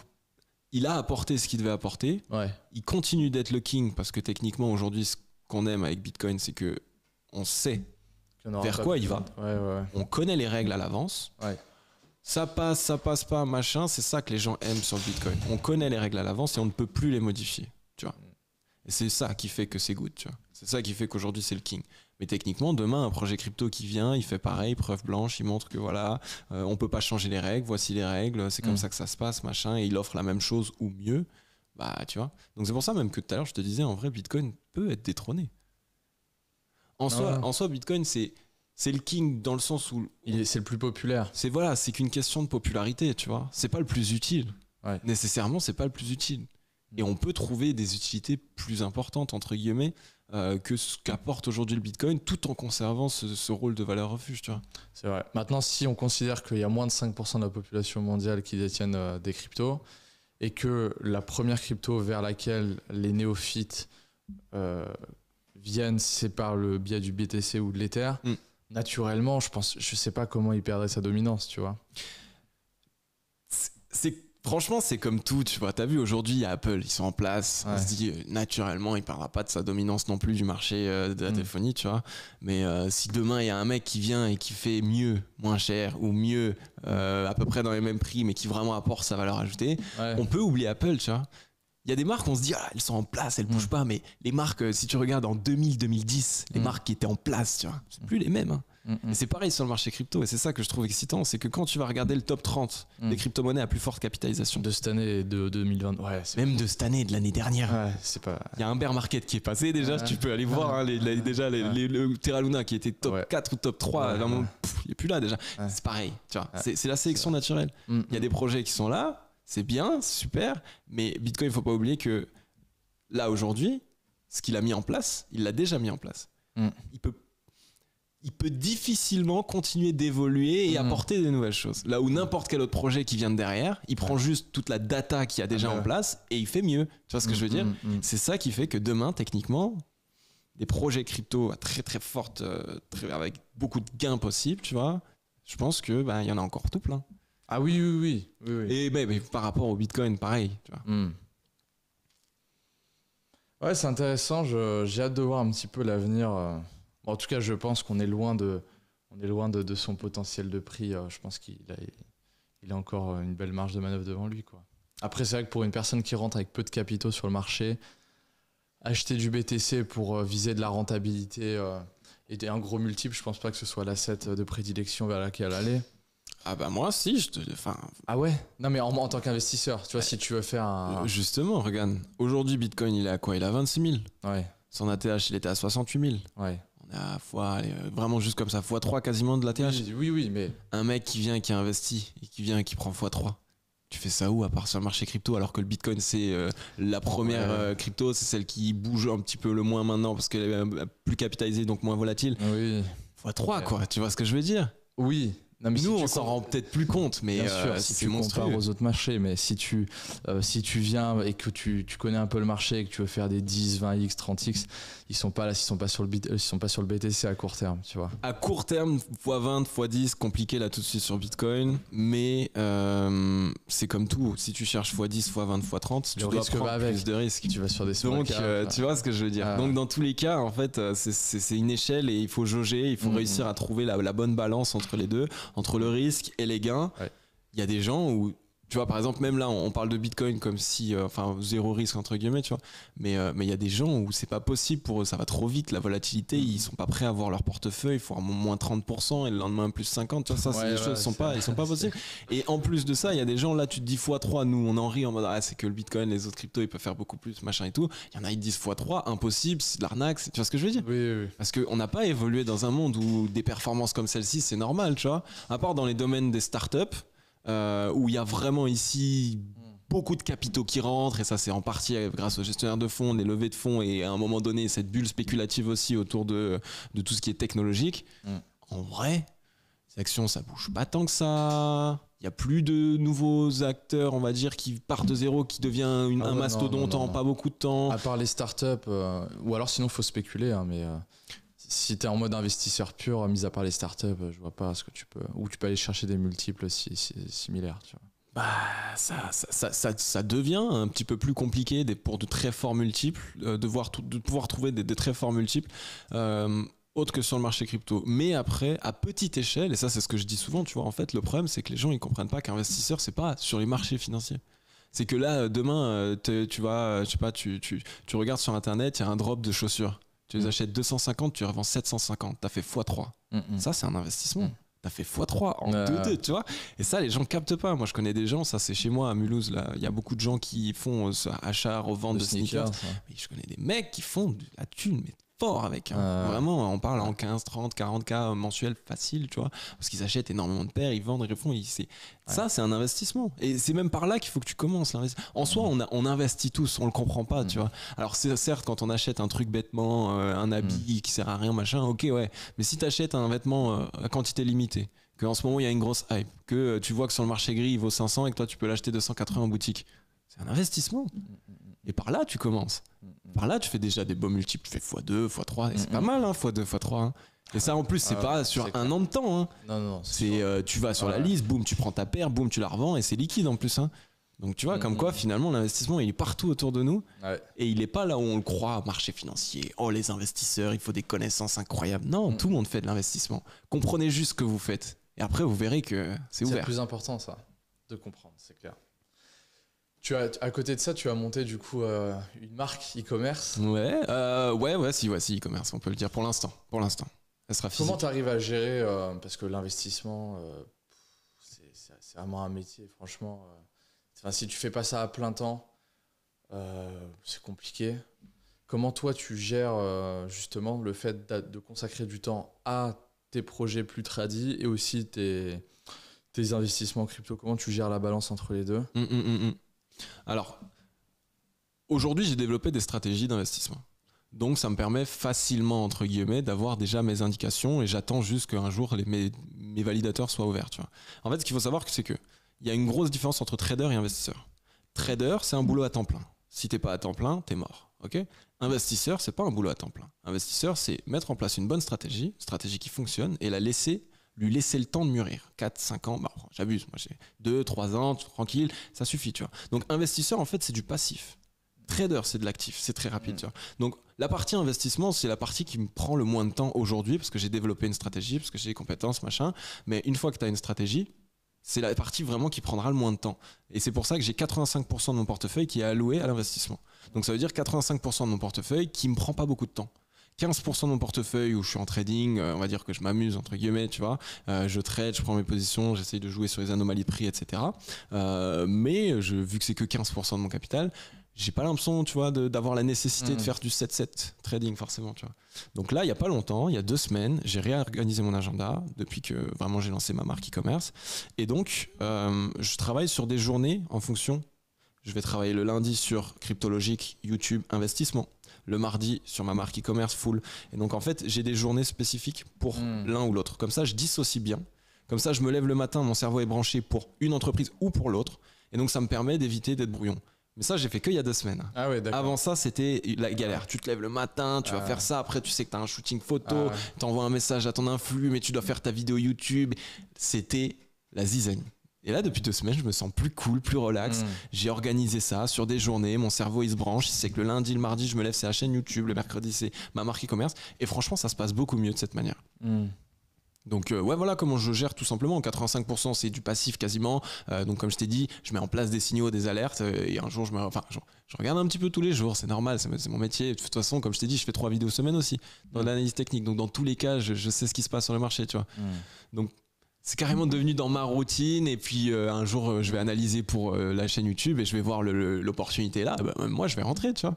il a apporté ce qu'il devait apporter. Ouais. Il continue d'être le king parce que techniquement, aujourd'hui, ce qu'on aime avec Bitcoin, c'est que on sait vers quoi il va. On connaît les règles à l'avance. Ouais. Ça passe pas, machin. C'est ça que les gens aiment sur le Bitcoin. On connaît les règles à l'avance et on ne peut plus les modifier, tu vois. Et c'est ça qui fait que c'est good, tu vois. C'est ça qui fait qu'aujourd'hui, c'est le king. Mais techniquement, demain, un projet crypto qui vient, il fait pareil, preuve blanche, il montre que voilà, on peut pas changer les règles, voici les règles, c'est comme ça que ça se passe, machin, et il offre la même chose ou mieux, bah tu vois. Donc c'est pour ça même que tout à l'heure, je te disais, en vrai, Bitcoin peut être détrôné. En soi, Bitcoin, c'est le king dans le sens où... C'est le plus populaire. C'est qu'une question de popularité, tu vois. C'est pas le plus utile. Ouais. Nécessairement, c'est pas le plus utile. Et on peut trouver des utilités plus importantes, entre guillemets, que ce qu'apporte aujourd'hui le Bitcoin, tout en conservant ce rôle de valeur refuge, tu vois. C'est vrai. Maintenant, si on considère qu'il y a moins de 5% de la population mondiale qui détiennent des cryptos, et que la première crypto vers laquelle les néophytes viennent, c'est par le biais du BTC ou de l'Ether, naturellement, je sais pas comment il perdrait sa dominance, tu vois. Franchement, c'est comme tout, tu vois. T'as vu, aujourd'hui, il y a Apple, ils sont en place. On se dit, naturellement, il ne perdra pas de sa dominance non plus du marché de la téléphonie, tu vois. Mais si demain, il y a un mec qui vient et qui fait mieux, moins cher, ou mieux, à peu près dans les mêmes prix, mais qui vraiment apporte sa valeur ajoutée, on peut oublier Apple, tu vois. Il y a des marques, on se dit, elles sont en place, elles ne bougent pas. Mais les marques, si tu regardes en 2000-2010, les marques qui étaient en place, tu vois, c'est plus les mêmes, hein. Et c'est pareil sur le marché crypto, et c'est ça que je trouve excitant, c'est que quand tu vas regarder le top 30 des crypto-monnaies à plus forte capitalisation de cette année et de 2020, même de cette année et de l'année dernière, c'est pas... il y a un bear market qui est passé déjà, tu peux aller voir hein, le Terra Luna qui était top 4 ou top 3, il n'est plus là déjà, c'est pareil, tu vois, c'est la sélection naturelle. Il y a des projets qui sont là, c'est bien, c'est super, mais Bitcoin, il ne faut pas oublier que là aujourd'hui, ce qu'il a mis en place, il l'a déjà mis en place. Il peut difficilement continuer d'évoluer et apporter des nouvelles choses. Là où n'importe quel autre projet qui vient de derrière, il prend juste toute la data qu'il y a déjà en place et il fait mieux. Tu vois ce que je veux dire ? C'est ça qui fait que demain, techniquement, des projets crypto à très très forte, avec beaucoup de gains possibles, tu vois, je pense que il y en a encore tout plein. Ah oui. Et mais par rapport au Bitcoin, pareil. Tu vois. Ouais, c'est intéressant. J'ai hâte de voir un petit peu l'avenir. En tout cas, je pense qu'on est loin de son potentiel de prix. Je pense qu'il a encore une belle marge de manœuvre devant lui, quoi. Après, c'est vrai que pour une personne qui rentre avec peu de capitaux sur le marché, acheter du BTC pour viser de la rentabilité et un gros multiple, je pense pas que ce soit l'asset de prédilection vers laquelle aller. Ah bah moi si, Ah ouais ? Non mais en tant qu'investisseur, tu vois, si tu veux faire un... Justement, regarde, aujourd'hui Bitcoin il est à quoi ? Il est à 26 000. Ouais. Son ATH il était à 68 000. Ouais. Vraiment juste comme ça, x3 quasiment de la TH. Oui, mais... Un mec qui vient, qui investit, et qui vient et qui prend x3. Tu fais ça où, à part sur le marché crypto, alors que le Bitcoin, c'est la première crypto, c'est celle qui bouge un petit peu le moins maintenant, parce qu'elle est plus capitalisée, donc moins volatile. Oui. x3, quoi, tu vois ce que je veux dire ? Oui. Non, mais nous, on s'en rend peut-être plus compte, mais bien sûr, si tu compares aux autres marchés, mais si tu viens et que tu connais un peu le marché et que tu veux faire des 10, 20x, 30x, ils sont pas là, s'ils sont pas sur le BTC à court terme, tu vois. À court terme, x20, x10, compliqué là tout de suite sur Bitcoin, mais c'est comme tout. Si tu cherches x10, x20, x30, tu dois prendre plus de risques. Tu vas sur des donc tu vois ce que je veux dire. Donc dans tous les cas, en fait, c'est une échelle et il faut jauger, il faut réussir à trouver la bonne balance entre les deux, entre le risque et les gains. Il y a des gens où, tu vois, par exemple, même là, on parle de Bitcoin comme si, zéro risque entre guillemets, tu vois. Mais il y a des gens où c'est pas possible pour eux, ça va trop vite, la volatilité, ils sont pas prêts à voir leur portefeuille, il faut un moins 30% et le lendemain plus 50%, tu vois, ça, c'est des choses ils sont pas possibles. Et en plus de ça, il y a des gens, là, tu te dis x3, nous, on en rit en mode, c'est que le Bitcoin, les autres cryptos, ils peuvent faire beaucoup plus, machin et tout. Il y en a, ils disent x3, impossible, c'est de l'arnaque, tu vois ce que je veux dire ? Oui. Parce qu'on n'a pas évolué dans un monde où des performances comme celle-ci, c'est normal, tu vois. À part dans les domaines des startups, où il y a vraiment ici beaucoup de capitaux qui rentrent, et ça c'est en partie grâce aux gestionnaires de fonds, les levées de fonds, et à un moment donné cette bulle spéculative aussi autour de tout ce qui est technologique. En vrai, les actions ça bouge pas tant que ça. Il n'y a plus de nouveaux acteurs, on va dire, qui partent de zéro, qui devient un mastodonte en pas beaucoup de temps. À part les startups, ou alors sinon il faut spéculer, hein, mais si tu es en mode investisseur pur, mis à part les startups, je vois pas ce que tu peux. Ou tu peux aller chercher des multiples similaires. Tu vois. Bah, ça devient un petit peu plus compliqué pour de très forts multiples, de pouvoir trouver des très forts multiples. Autre que sur le marché crypto. Mais après, à petite échelle, et ça c'est ce que je dis souvent, tu vois, en fait, le problème c'est que les gens ils comprennent pas qu'investisseur c'est pas sur les marchés financiers. C'est que là, demain, tu vas, je sais pas, tu regardes sur internet, il y a un drop de chaussures. Tu les achètes 250, tu les revends 750, t'as fait x3. Ça c'est un investissement. T'as fait x3 en 2-2, tu vois. Et ça, les gens captent pas. Moi, je connais des gens, ça c'est chez moi à Mulhouse, là. Il y a beaucoup de gens qui font achat, revente de sneakers. Mais je connais des mecs qui font de la thune, mais fort avec. Vraiment, on parle en 15, 30, 40K mensuels facile, tu vois. Parce qu'ils achètent énormément de paires, ils vendent, ils refont. Ça, c'est un investissement. Et c'est même par là qu'il faut que tu commences l'investissement. En soi, on investit tous, on le comprend pas, tu vois. Alors, certes, quand on achète un truc bêtement, un habit qui sert à rien, machin, ok, ouais. Mais si tu achètes un vêtement à quantité limitée, qu'en ce moment, il y a une grosse hype, que tu vois que sur le marché gris, il vaut 500 et que toi, tu peux l'acheter 280 en boutique, c'est un investissement. Et par là, tu commences. Par là, tu fais déjà des beaux multiples. Tu fais x2, x3. Et c'est pas mal, hein, x2, x3. Hein. Et ça, en plus, c'est pas sur un an de temps. Hein. Non. Tu vas sur la liste, boum, tu prends ta paire, boum, tu la revends et c'est liquide en plus. Hein. Donc, tu vois, comme quoi, finalement, l'investissement, il est partout autour de nous. Ouais. Et il est pas là où on le croit, marché financier. Oh, les investisseurs, il faut des connaissances incroyables. Non, tout le monde fait de l'investissement. Comprenez juste ce que vous faites. Et après, vous verrez que c'est ouvert. C'est le plus important, ça, de comprendre, c'est clair. À côté de ça, tu as monté du coup une marque e-commerce. Ouais, si e-commerce, on peut le dire pour l'instant. Elle sera physique. Comment tu arrives à gérer parce que l'investissement, c'est vraiment un métier, franchement. Si tu fais pas ça à plein temps, c'est compliqué. Comment toi tu gères justement le fait de consacrer du temps à tes projets plus tradis et aussi tes investissements crypto? Comment tu gères la balance entre les deux? Alors, aujourd'hui, j'ai développé des stratégies d'investissement. Donc, ça me permet facilement, entre guillemets, d'avoir déjà mes indications et j'attends juste qu'un jour, mes validateurs soient ouverts. Tu vois. En fait, ce qu'il faut savoir, c'est qu'il y a une grosse différence entre trader et investisseur. Trader, c'est un boulot à temps plein. Si t'es pas à temps plein, t'es mort. Okay ? Investisseur, c'est pas un boulot à temps plein. Investisseur, c'est mettre en place une bonne stratégie qui fonctionne et lui laisser le temps de mûrir. 4, 5 ans, bah, j'abuse, moi j'ai 2, 3 ans, tranquille, ça suffit, tu vois. Donc investisseur, en fait, c'est du passif. Trader, c'est de l'actif, c'est très rapide, tu vois. Donc la partie investissement, c'est la partie qui me prend le moins de temps aujourd'hui parce que j'ai développé une stratégie, parce que j'ai des compétences, machin. Mais une fois que tu as une stratégie, c'est la partie vraiment qui prendra le moins de temps. Et c'est pour ça que j'ai 85% de mon portefeuille qui est alloué à l'investissement. Donc ça veut dire 85% de mon portefeuille qui me prend pas beaucoup de temps. 15% de mon portefeuille où je suis en trading, on va dire que je m'amuse entre guillemets, tu vois, je trade, je prends mes positions, j'essaye de jouer sur les anomalies de prix, etc. Mais vu que c'est que 15% de mon capital, j'ai pas l'impression, tu vois, d'avoir la nécessité de faire du 7-7 trading forcément, tu vois. Donc là, il y a pas longtemps, il y a 2 semaines, j'ai réorganisé mon agenda depuis que vraiment j'ai lancé ma marque e-commerce. Et donc, je travaille sur des journées en fonction. Je vais travailler le lundi sur Cryptologique, YouTube, investissement. Le mardi sur ma marque e-commerce full. Et donc en fait, j'ai des journées spécifiques pour l'un ou l'autre. Comme ça, je dissocie bien. Comme ça, je me lève le matin, mon cerveau est branché pour une entreprise ou pour l'autre. Et donc ça me permet d'éviter d'être brouillon. Mais ça, j'ai fait qu'il y a 2 semaines. Ah ouais, d'accord. Avant ça, c'était la galère. Tu te lèves le matin, tu vas faire ça. Après, tu sais que tu as un shooting photo. Tu envoies un message à ton influx, mais tu dois faire ta vidéo YouTube. C'était la zizanie. Et là, depuis 2 semaines, je me sens plus cool, plus relax. J'ai organisé ça sur des journées. Mon cerveau, il se branche. Il sait que le lundi, le mardi, je me lève, c'est la chaîne YouTube. Le mercredi, c'est ma marque e-commerce. Et franchement, ça se passe beaucoup mieux de cette manière. Donc voilà comment je gère tout simplement. 85% c'est du passif quasiment. Donc comme je t'ai dit, je mets en place des signaux, des alertes. Et un jour, je regarde un petit peu tous les jours. C'est normal, c'est mon métier. De toute façon, comme je t'ai dit, je fais 3 vidéos semaine aussi dans l'analyse technique. Donc dans tous les cas, je sais ce qui se passe sur le marché, tu vois. Donc c'est carrément devenu dans ma routine. Et puis un jour, je vais analyser pour la chaîne YouTube et je vais voir l'opportunité là. Bah, moi, je vais rentrer, tu vois.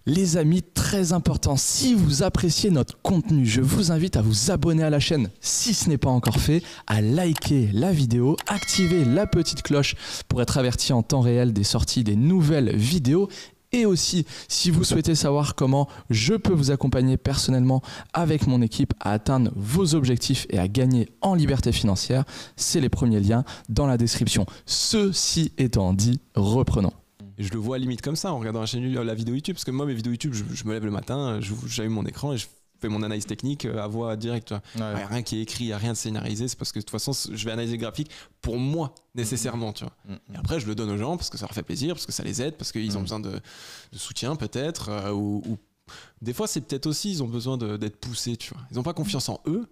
Les amis, très important, si vous appréciez notre contenu, je vous invite à vous abonner à la chaîne si ce n'est pas encore fait, à liker la vidéo, activer la petite cloche pour être averti en temps réel des sorties des nouvelles vidéos Et aussi, si vous souhaitez savoir comment je peux vous accompagner personnellement avec mon équipe à atteindre vos objectifs et à gagner en liberté financière, c'est les premiers liens dans la description. Ceci étant dit, reprenons. Et je le vois limite comme ça en regardant la vidéo YouTube, parce que moi mes vidéos YouTube, je me lève le matin, j'allume mon écran et je fais mon analyse technique à voix directe. Ouais. Il n'y a rien qui est écrit, il n'y a rien de scénarisé, c'est parce que de toute façon je vais analyser le graphique pour moi nécessairement. Tu vois. Et après je le donne aux gens parce que ça leur fait plaisir, parce que ça les aide, parce qu'ils ont besoin de soutien peut-être, ou des fois c'est peut-être aussi ils ont besoin d'être poussés, tu vois. Ils n'ont pas confiance en eux,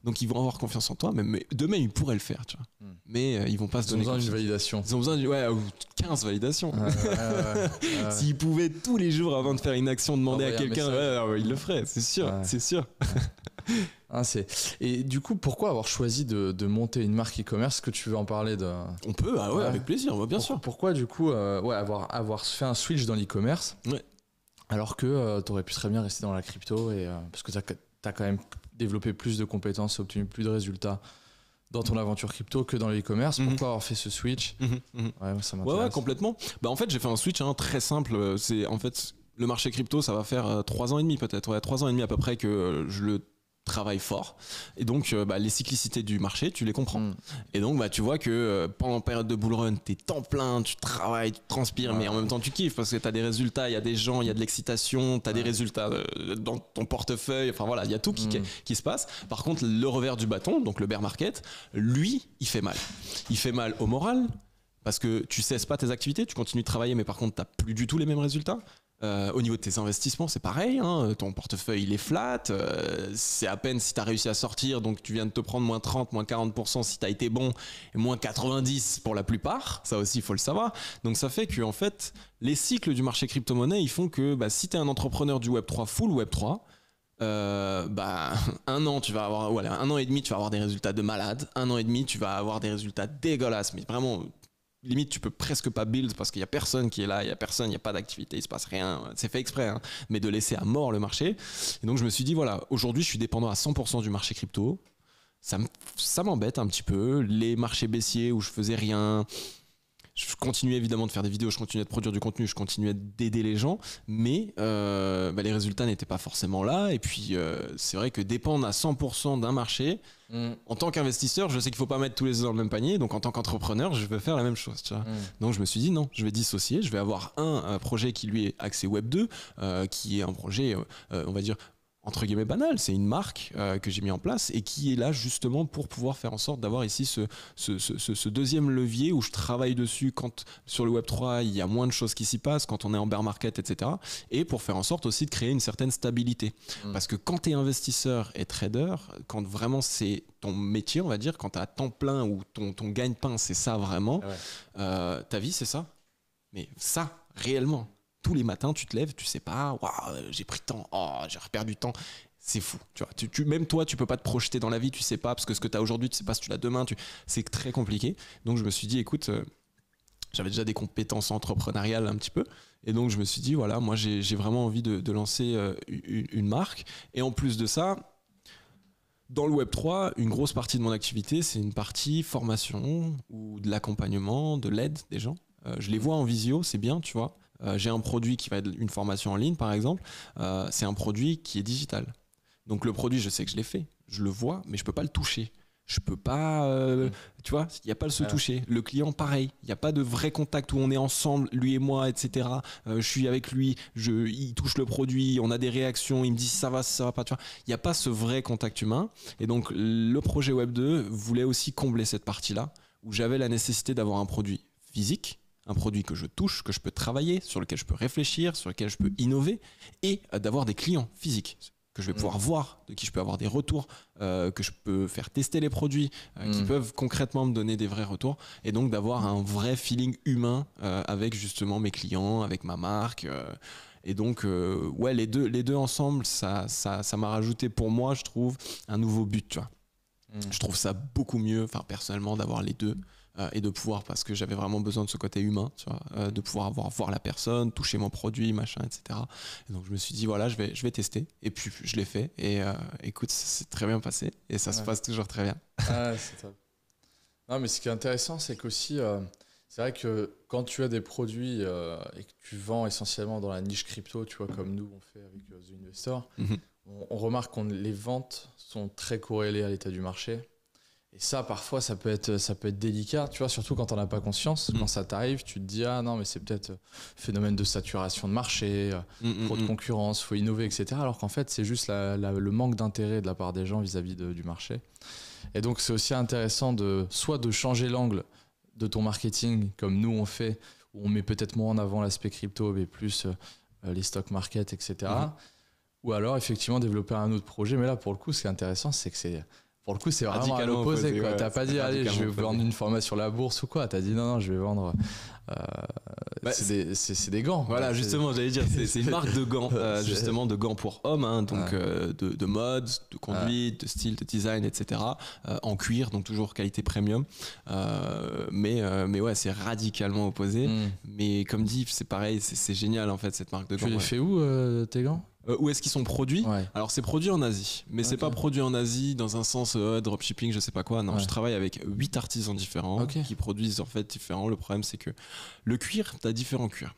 donc ils vont avoir confiance en toi, mais demain ils pourraient le faire, tu vois. Mais ils vont pas se donner. Ils ont besoin d'une validation. Ils ont besoin de 15 validations. S'ils pouvaient tous les jours avant de faire une action demander à quelqu'un, ils le feraient, c'est sûr, c'est sûr. Et du coup, pourquoi avoir choisi de monter une marque e-commerce? Est-ce que tu veux en parler On peut, avec plaisir, bien sûr. Pourquoi du coup avoir fait un switch dans l'e-commerce alors que tu aurais pu très bien rester dans la crypto parce que tu as quand même développé plus de compétences et obtenu plus de résultats dans ton aventure crypto que dans l'e-commerce. Pourquoi avoir fait ce switch? Ça m'intéresse. Ouais, complètement. En fait, j'ai fait un switch très simple. C'est en fait le marché crypto, ça va faire 3 ans et demi peut-être. 3 ans et demi à peu près que je le travaille fort. Et donc, les cyclicités du marché, tu les comprends. Et donc, tu vois que pendant période de bull run, t'es temps plein, tu travailles, tu transpires, mais en même temps, tu kiffes parce que t'as des résultats, il y a des gens, il y a de l'excitation, t'as des résultats dans ton portefeuille. Enfin voilà, il y a tout qui se passe. Par contre, le revers du bâton, donc le bear market, lui, il fait mal. Il fait mal au moral parce que tu cesses pas tes activités, tu continues de travailler, mais par contre, t'as plus du tout les mêmes résultats. Au niveau de tes investissements, c'est pareil, ton portefeuille il est flat, c'est à peine si tu as réussi à sortir, donc tu viens de te prendre moins 30, moins 40% si tu as été bon, et moins 90% pour la plupart, ça aussi il faut le savoir. Donc ça fait que en fait, les cycles du marché crypto-monnaie, ils font que si tu es un entrepreneur du Web3 full Web3, un an tu vas avoir, un an et demi tu vas avoir des résultats de malade, un an et demi tu vas avoir des résultats dégueulasses, mais vraiment limite tu peux presque pas build parce qu'il y a personne qui est là, il y a pas d'activité, il se passe rien, c'est fait exprès, mais de laisser à mort le marché. Et donc je me suis dit aujourd'hui je suis dépendant à 100% du marché crypto, ça m'embête un petit peu, les marchés baissiers où je faisais rien. Je continuais évidemment de faire des vidéos, je continuais de produire du contenu, je continuais d'aider les gens, mais les résultats n'étaient pas forcément là. Et puis c'est vrai que dépendre à 100% d'un marché, en tant qu'investisseur, je sais qu'il ne faut pas mettre tous les œufs dans le même panier. Donc en tant qu'entrepreneur, je veux faire la même chose. Tu vois. Donc je me suis dit non, je vais dissocier. Je vais avoir un projet qui lui est axé Web 2, qui est un projet, on va dire, entre guillemets banal, c'est une marque que j'ai mis en place et qui est là justement pour pouvoir faire en sorte d'avoir ici ce deuxième levier où je travaille dessus quand sur le Web3 il y a moins de choses qui s'y passent, quand on est en bear market, etc. Et pour faire en sorte aussi de créer une certaine stabilité. Parce que quand tu es investisseur et trader, quand vraiment c'est ton métier, on va dire, quand tu as temps plein ou ton gagne-pain, c'est ça vraiment, ta vie c'est ça. Mais ça, réellement. Tous les matins, tu te lèves, tu sais pas, j'ai pris temps, j'ai perdu du temps. C'est fou, tu vois. Même toi, tu peux pas te projeter dans la vie, tu sais pas, parce que ce que tu as aujourd'hui, tu sais pas si tu l'as demain. C'est très compliqué. Donc je me suis dit, écoute, j'avais déjà des compétences entrepreneuriales un petit peu. Et donc je me suis dit, moi j'ai vraiment envie de lancer une marque. Et en plus de ça, dans le Web3, une grosse partie de mon activité, c'est une partie formation ou de l'accompagnement, de l'aide des gens. Je les vois en visio, c'est bien, tu vois. J'ai un produit qui va être une formation en ligne par exemple, c'est un produit qui est digital. Donc le produit, je sais que je l'ai fait, je le vois, mais je peux pas le toucher. Je peux pas, tu vois, il n'y a pas le se toucher. Le client, pareil, il n'y a pas de vrai contact où on est ensemble, lui et moi, etc. Je suis avec lui, il touche le produit, on a des réactions, il me dit ça va pas, tu vois. Il n'y a pas ce vrai contact humain. Et donc le projet Web 2 voulait aussi combler cette partie-là, où j'avais la nécessité d'avoir un produit physique, un produit que je touche, que je peux travailler, sur lequel je peux réfléchir, sur lequel je peux innover, et d'avoir des clients physiques que je vais pouvoir voir, de qui je peux avoir des retours, que je peux faire tester les produits, qui peuvent concrètement me donner des vrais retours, et donc d'avoir un vrai feeling humain avec justement mes clients, avec ma marque. Et donc, les deux ensemble, ça m'a rajouté pour moi, je trouve, un nouveau but, tu vois. Je trouve ça beaucoup mieux, personnellement, d'avoir les deux. Et de pouvoir, parce que j'avais vraiment besoin de ce côté humain, tu vois, de pouvoir voir la personne, toucher mon produit, machin, etc. Et donc je me suis dit, je vais tester. Et puis je l'ai fait. Et écoute, c'est très bien passé. Et ça se passe toujours très bien. C'est top. Non, mais ce qui est intéressant, c'est qu'aussi, C'est vrai que quand tu as des produits et que tu vends essentiellement dans la niche crypto, tu vois, comme nous on fait avec The Investor, on remarque que les ventes sont très corrélées à l'état du marché. Et ça, parfois, ça peut être délicat, tu vois, surtout quand on n'a pas conscience. Quand ça t'arrive, tu te dis, ah non, mais c'est peut-être phénomène de saturation de marché, trop de concurrence, faut innover, etc. Alors qu'en fait, c'est juste le manque d'intérêt de la part des gens vis-à-vis du marché. Et donc, c'est aussi intéressant soit de changer l'angle de ton marketing, comme nous on fait, où on met peut-être moins en avant l'aspect crypto, mais plus les stock market, etc. Ou alors, effectivement, développer un autre projet. Mais là, pour le coup, ce qui est intéressant, c'est que pour le coup, c'est vraiment à l'opposé. Ouais, t'as pas dit, allez, je vais vendre une formation sur la bourse ou quoi. T'as dit, non, je vais vendre. C'est des gants. Voilà, justement, j'allais dire, c'est une marque de gants, justement, de gants pour hommes, hein, donc de mode, de conduite, de style, de design, etc. En cuir, donc toujours qualité premium. Mais ouais, c'est radicalement opposé. Mais comme dit, c'est pareil, c'est génial en fait, cette marque de gants. Tu les fais où, tes gants? Où est-ce qu'ils sont produits? Alors c'est produit en Asie, mais c'est pas produit en Asie dans un sens dropshipping, je sais pas quoi. Non, je travaille avec 8 artisans différents qui produisent en fait différents. Le problème c'est que le cuir, t'as différents cuirs.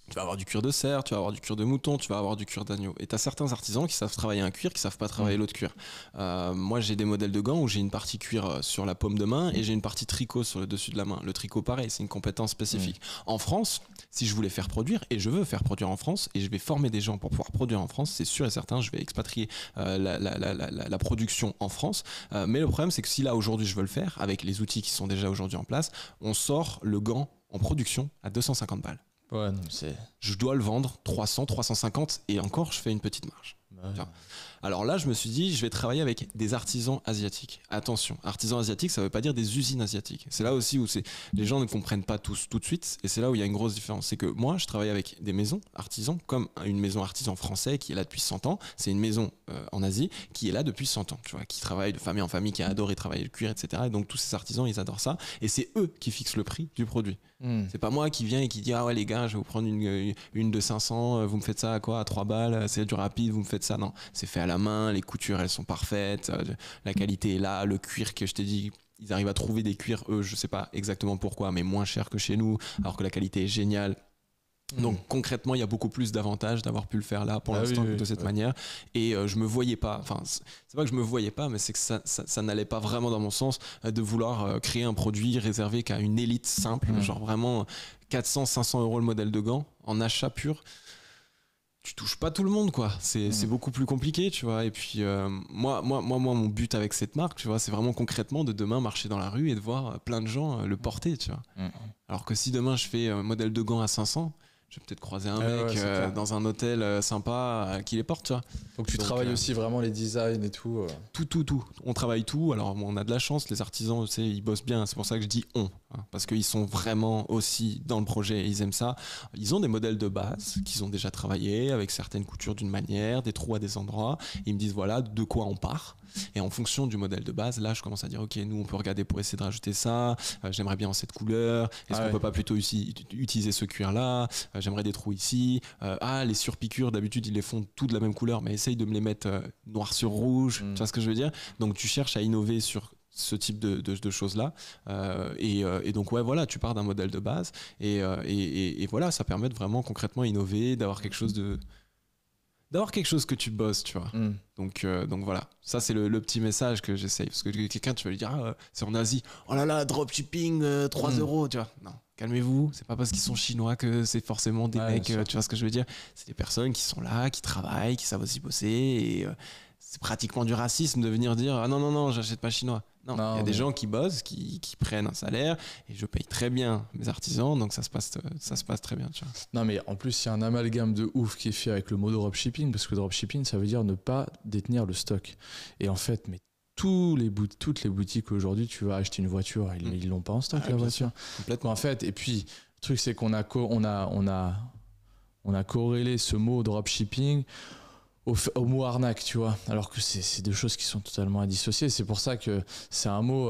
Tu vas avoir du cuir de cerf, tu vas avoir du cuir de mouton, tu vas avoir du cuir d'agneau. Et tu as certains artisans qui savent travailler un cuir, qui savent pas travailler l'autre cuir. Moi, j'ai des modèles de gants où j'ai une partie cuir sur la paume de main et j'ai une partie tricot sur le dessus de la main. Le tricot, pareil, c'est une compétence spécifique. En France, si je voulais faire produire, et je veux faire produire en France, et je vais former des gens pour pouvoir produire en France, c'est sûr et certain, je vais expatrier la production en France. Mais le problème, c'est que si là, aujourd'hui, je veux le faire, avec les outils qui sont déjà aujourd'hui en place, on sort le gant en production à 250 balles. Ouais, non, je dois le vendre 300, 350 et encore je fais une petite marge. Alors là, je me suis dit, je vais travailler avec des artisans asiatiques. Attention, artisans asiatiques, ça ne veut pas dire des usines asiatiques. C'est là aussi où les gens ne comprennent pas tous tout de suite. Et c'est là où il y a une grosse différence. C'est que moi, je travaille avec des maisons artisans, comme une maison artisan français qui est là depuis 100 ans. C'est une maison en Asie qui est là depuis 100 ans, tu vois, qui travaille de famille en famille, qui a adoré travailler le cuir, etc. Et donc tous ces artisans, ils adorent ça. Et c'est eux qui fixent le prix du produit. C'est pas moi qui viens et qui dit, ah ouais les gars, je vais vous prendre une de 500, vous me faites ça à quoi? À 3 balles, c'est du rapide, vous me faites ça. Non, c'est fait à la main, les coutures elles sont parfaites, la qualité est là, le cuir que je t'ai dit, ils arrivent à trouver des cuirs, eux je sais pas exactement pourquoi, mais moins cher que chez nous, alors que la qualité est géniale. Donc concrètement, il y a beaucoup plus d'avantages d'avoir pu le faire là pour l'instant de cette manière. Et je me voyais pas, enfin c'est pas que je me voyais pas, mais c'est que ça n'allait pas vraiment dans mon sens de vouloir créer un produit réservé qu'à une élite simple, genre vraiment 400, 500 euros le modèle de gants en achat pur. Tu touches pas tout le monde, quoi. C'est beaucoup plus compliqué, tu vois. Et puis moi, mon but avec cette marque, tu vois, c'est vraiment concrètement de demain marcher dans la rue et de voir plein de gens le porter, tu vois. Alors que si demain je fais un modèle de gants à 500, je vais peut-être croiser un mec dans un hôtel sympa qui les porte, tu vois. Donc tu travailles aussi vraiment les designs et tout. Tout. On travaille tout. Alors on a de la chance, les artisans, tu sais, ils bossent bien. C'est pour ça que je dis on, hein, parce qu'ils sont vraiment aussi dans le projet et ils aiment ça. Ils ont des modèles de base qu'ils ont déjà travaillé avec certaines coutures d'une manière, des trous à des endroits. Ils me disent voilà de quoi on part. Et en fonction du modèle de base, là je commence à dire ok, nous on peut regarder pour essayer de rajouter ça, j'aimerais bien en cette couleur, est-ce qu'on peut pas plutôt utiliser ce cuir là, j'aimerais des trous ici, les surpiqûres d'habitude ils les font tous de la même couleur mais essaye de me les mettre noir sur rouge, tu vois ce que je veux dire. Donc tu cherches à innover sur ce type de choses là et donc ouais voilà, tu pars d'un modèle de base et voilà, ça permet de vraiment concrètement innover, d'avoir quelque chose que tu bosses, tu vois. Donc voilà, ça c'est le petit message que j'essaye. Parce que quelqu'un, tu vas lui dire, c'est en Asie, oh là là, dropshipping, 3 euros, tu vois. Non, calmez-vous, c'est pas parce qu'ils sont chinois que c'est forcément des mecs, tu vois ce que je veux dire. C'est des personnes qui sont là, qui travaillent, qui savent aussi bosser. Et c'est pratiquement du racisme de venir dire, ah non, j'achète pas chinois. Non, il y a des gens qui bossent, qui prennent un salaire et je paye très bien mes artisans, donc ça se passe très bien. Tu vois. Non, mais en plus, il y a un amalgame de ouf qui est fait avec le mot dropshipping, parce que dropshipping, ça veut dire ne pas détenir le stock. Et en fait, mais toutes les boutiques aujourd'hui, tu vas acheter une voiture, ils l'ont pas en stock, la voiture. Complètement. En fait, et puis, le truc, c'est qu'on a corrélé ce mot dropshipping au mot arnaque, tu vois, alors que c'est deux choses qui sont totalement indissociées. C'est pour ça que c'est un mot,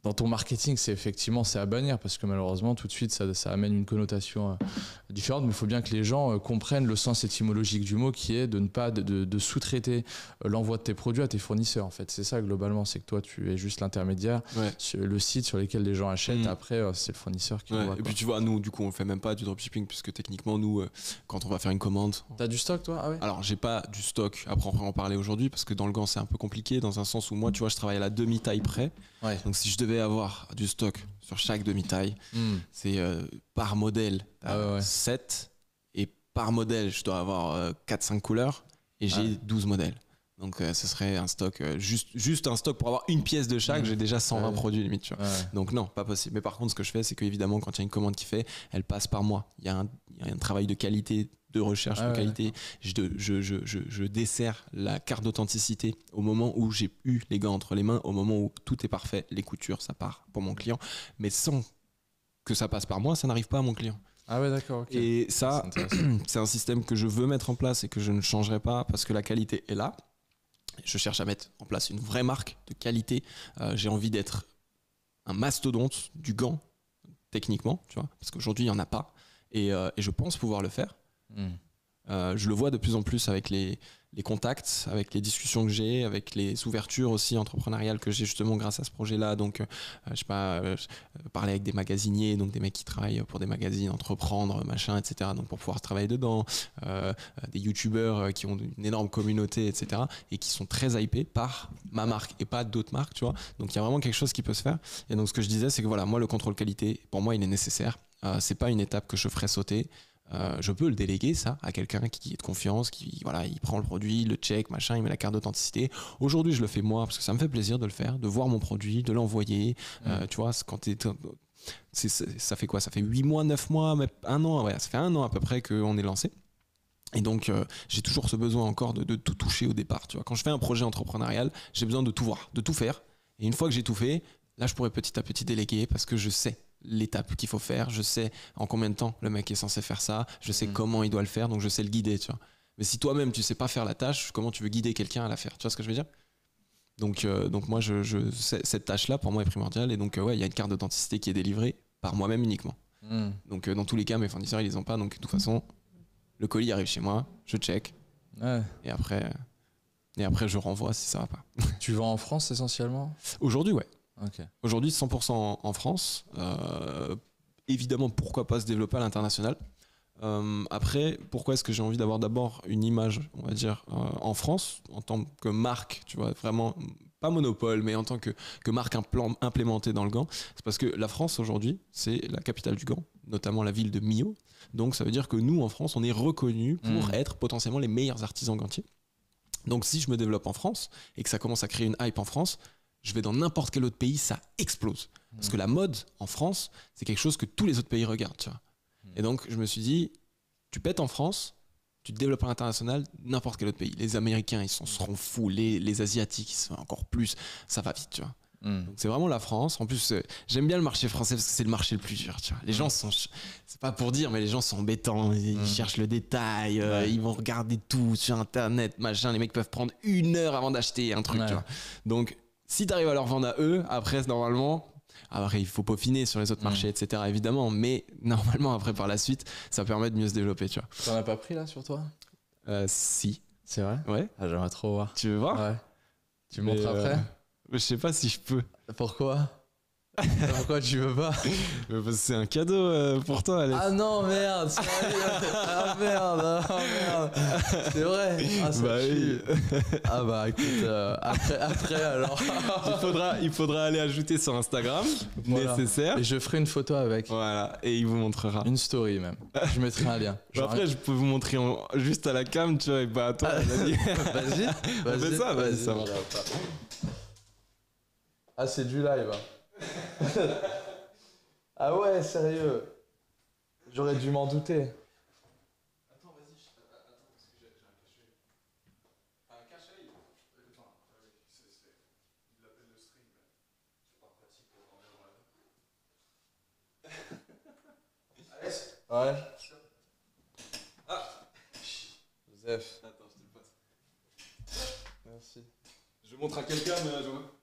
dans ton marketing, c'est à bannir parce que malheureusement, tout de suite, ça amène une connotation différente. Mais il faut bien que les gens comprennent le sens étymologique du mot qui est de ne pas de sous-traiter l'envoi de tes produits à tes fournisseurs. En fait, c'est ça globalement, c'est que toi, tu es juste l'intermédiaire, sur le site sur lequel les gens achètent. Après, c'est le fournisseur qui envoie. Et puis tu vois, nous, du coup, on fait même pas du dropshipping puisque techniquement, nous, quand on va faire une commande. T'as du stock, toi? Ah ouais. Alors, j'ai pas du stock. Après, on peut en parler aujourd'hui parce que dans le gant, c'est un peu compliqué dans un sens où moi, tu vois, je travaille à la demi-taille près. Ouais. Donc, si je devais avoir du stock sur chaque demi-taille, c'est par modèle 7 et par modèle, je dois avoir 4-5 couleurs et j'ai 12 modèles. Donc ce serait un stock, juste un stock pour avoir une pièce de chaque, j'ai déjà 120 produits limite. Tu vois. Donc non, pas possible. Mais par contre, ce que je fais, c'est qu'évidemment, quand il y a une commande qui fait, elle passe par moi. Il y a un travail de qualité, de recherche de qualité. Je desserre la carte d'authenticité au moment où j'ai eu les gants entre les mains, au moment où tout est parfait, les coutures, ça part pour mon client. Mais sans que ça passe par moi, ça n'arrive pas à mon client. Ah ouais, d'accord. Okay. Et ça, c'est un système que je veux mettre en place et que je ne changerai pas parce que la qualité est là. Je cherche à mettre en place une vraie marque de qualité. J'ai envie d'être un mastodonte du gant, techniquement, tu vois, parce qu'aujourd'hui, il n'y en a pas. Et je pense pouvoir le faire. Je le vois de plus en plus avec les contacts, avec les discussions que j'ai, avec les ouvertures aussi entrepreneuriales que j'ai justement grâce à ce projet-là. Donc, je sais pas, parler avec des magasiniers, donc des mecs qui travaillent pour des magazines, entreprendre, machin, etc. Donc, pour pouvoir travailler dedans, des youtubeurs qui ont une énorme communauté, etc. Et qui sont très hypés par ma marque et pas d'autres marques, tu vois. Donc, il y a vraiment quelque chose qui peut se faire. Et donc, ce que je disais, c'est que voilà, moi, le contrôle qualité, pour moi, il est nécessaire. C'est pas une étape que je ferai sauter. Je peux le déléguer ça à quelqu'un qui est de confiance, qui voilà, il prend le produit, le check, machin, il met la carte d'authenticité. Aujourd'hui, je le fais moi parce que ça me fait plaisir de le faire, de voir mon produit, de l'envoyer. Tu vois, quand ça fait quoi? Ça fait 8 mois, 9 mois, même 1 an, ouais, ça fait 1 an à peu près qu'on est lancé. Et donc, j'ai toujours ce besoin encore de tout toucher au départ. Tu vois, quand je fais un projet entrepreneurial, j'ai besoin de tout voir, de tout faire. Et une fois que j'ai tout fait, là, je pourrais petit à petit déléguer parce que je sais l'étape qu'il faut faire, je sais en combien de temps le mec est censé faire ça, je sais comment il doit le faire, donc je sais le guider, tu vois. Mais si toi-même tu sais pas faire la tâche, comment tu veux guider quelqu'un à la faire? Tu vois ce que je veux dire? Donc moi cette tâche-là pour moi est primordiale et donc il y a une carte d'authenticité qui est délivrée par moi-même uniquement. Donc dans tous les cas mes fournisseurs ils les ont pas, donc de toute façon le colis arrive chez moi, je check et après je renvoie si ça va pas. Tu vends en France essentiellement? Aujourd'hui ouais. Okay. Aujourd'hui, 100% en France. Évidemment, pourquoi pas se développer à l'international. Après, pourquoi est-ce que j'ai envie d'avoir d'abord une image, on va dire, en France, en tant que marque, tu vois, vraiment, pas monopole, mais en tant que marque implémentée dans le gant. C'est parce que la France, aujourd'hui, c'est la capitale du gant, notamment la ville de Millau. Donc, ça veut dire que nous, en France, on est reconnus pour être potentiellement les meilleurs artisans gantiers. Donc, si je me développe en France et que ça commence à créer une hype en France, je vais dans n'importe quel autre pays, ça explose. Parce que la mode en France, c'est quelque chose que tous les autres pays regardent. Tu vois. Et donc, je me suis dit, tu pètes en France, tu te développes à l'international, n'importe quel autre pays. Les Américains, ils seront fous. Les Asiatiques, ils sont encore plus. Ça va vite, tu vois. Donc, c'est vraiment la France. En plus, j'aime bien le marché français parce que c'est le marché le plus dur. Tu vois. Les gens sont, c'est pas pour dire, mais les gens sont embêtants. Ils cherchent le détail. Ils vont regarder tout sur Internet, machin. Les mecs peuvent prendre 1 heure avant d'acheter un truc. Tu vois. Donc, si tu arrives à leur vendre à eux, après, normalement, après, il faut peaufiner sur les autres marchés, etc. évidemment, mais normalement, après, par la suite, ça permet de mieux se développer, tu vois. T'en as pas pris là sur toi? Si. C'est vrai? Ouais. Ah, j'aimerais trop voir. Tu veux voir? Ouais. Tu me montres après? Je sais pas si je peux. Pourquoi? Pourquoi tu veux pas? Parce que c'est un cadeau pour toi, Alex. Ah non, merde, sérieux. Ah merde, c'est vrai. Ah, ça bah oui. Ah bah écoute, après alors. il faudra aller ajouter sur Instagram, nécessaire. Et je ferai une photo avec. Voilà, et il vous montrera. Une story même. Je mettrai un lien. Après, je peux vous montrer juste à la cam, tu vois, et bah attends, vas-y. Fais ça, vas-y, ça va. Ah, c'est du live. Ah ouais, sérieux. J'aurais dû m'en douter. Attends, vas-y, attends, parce que j'ai un cachet. Un cachet, il l'appelle le stream, c'est pas pratique pour dormir dans la Alex? Ouais. Ah Joseph. Attends, je te le passe. Merci. Je montre à quelqu'un, mais je vois.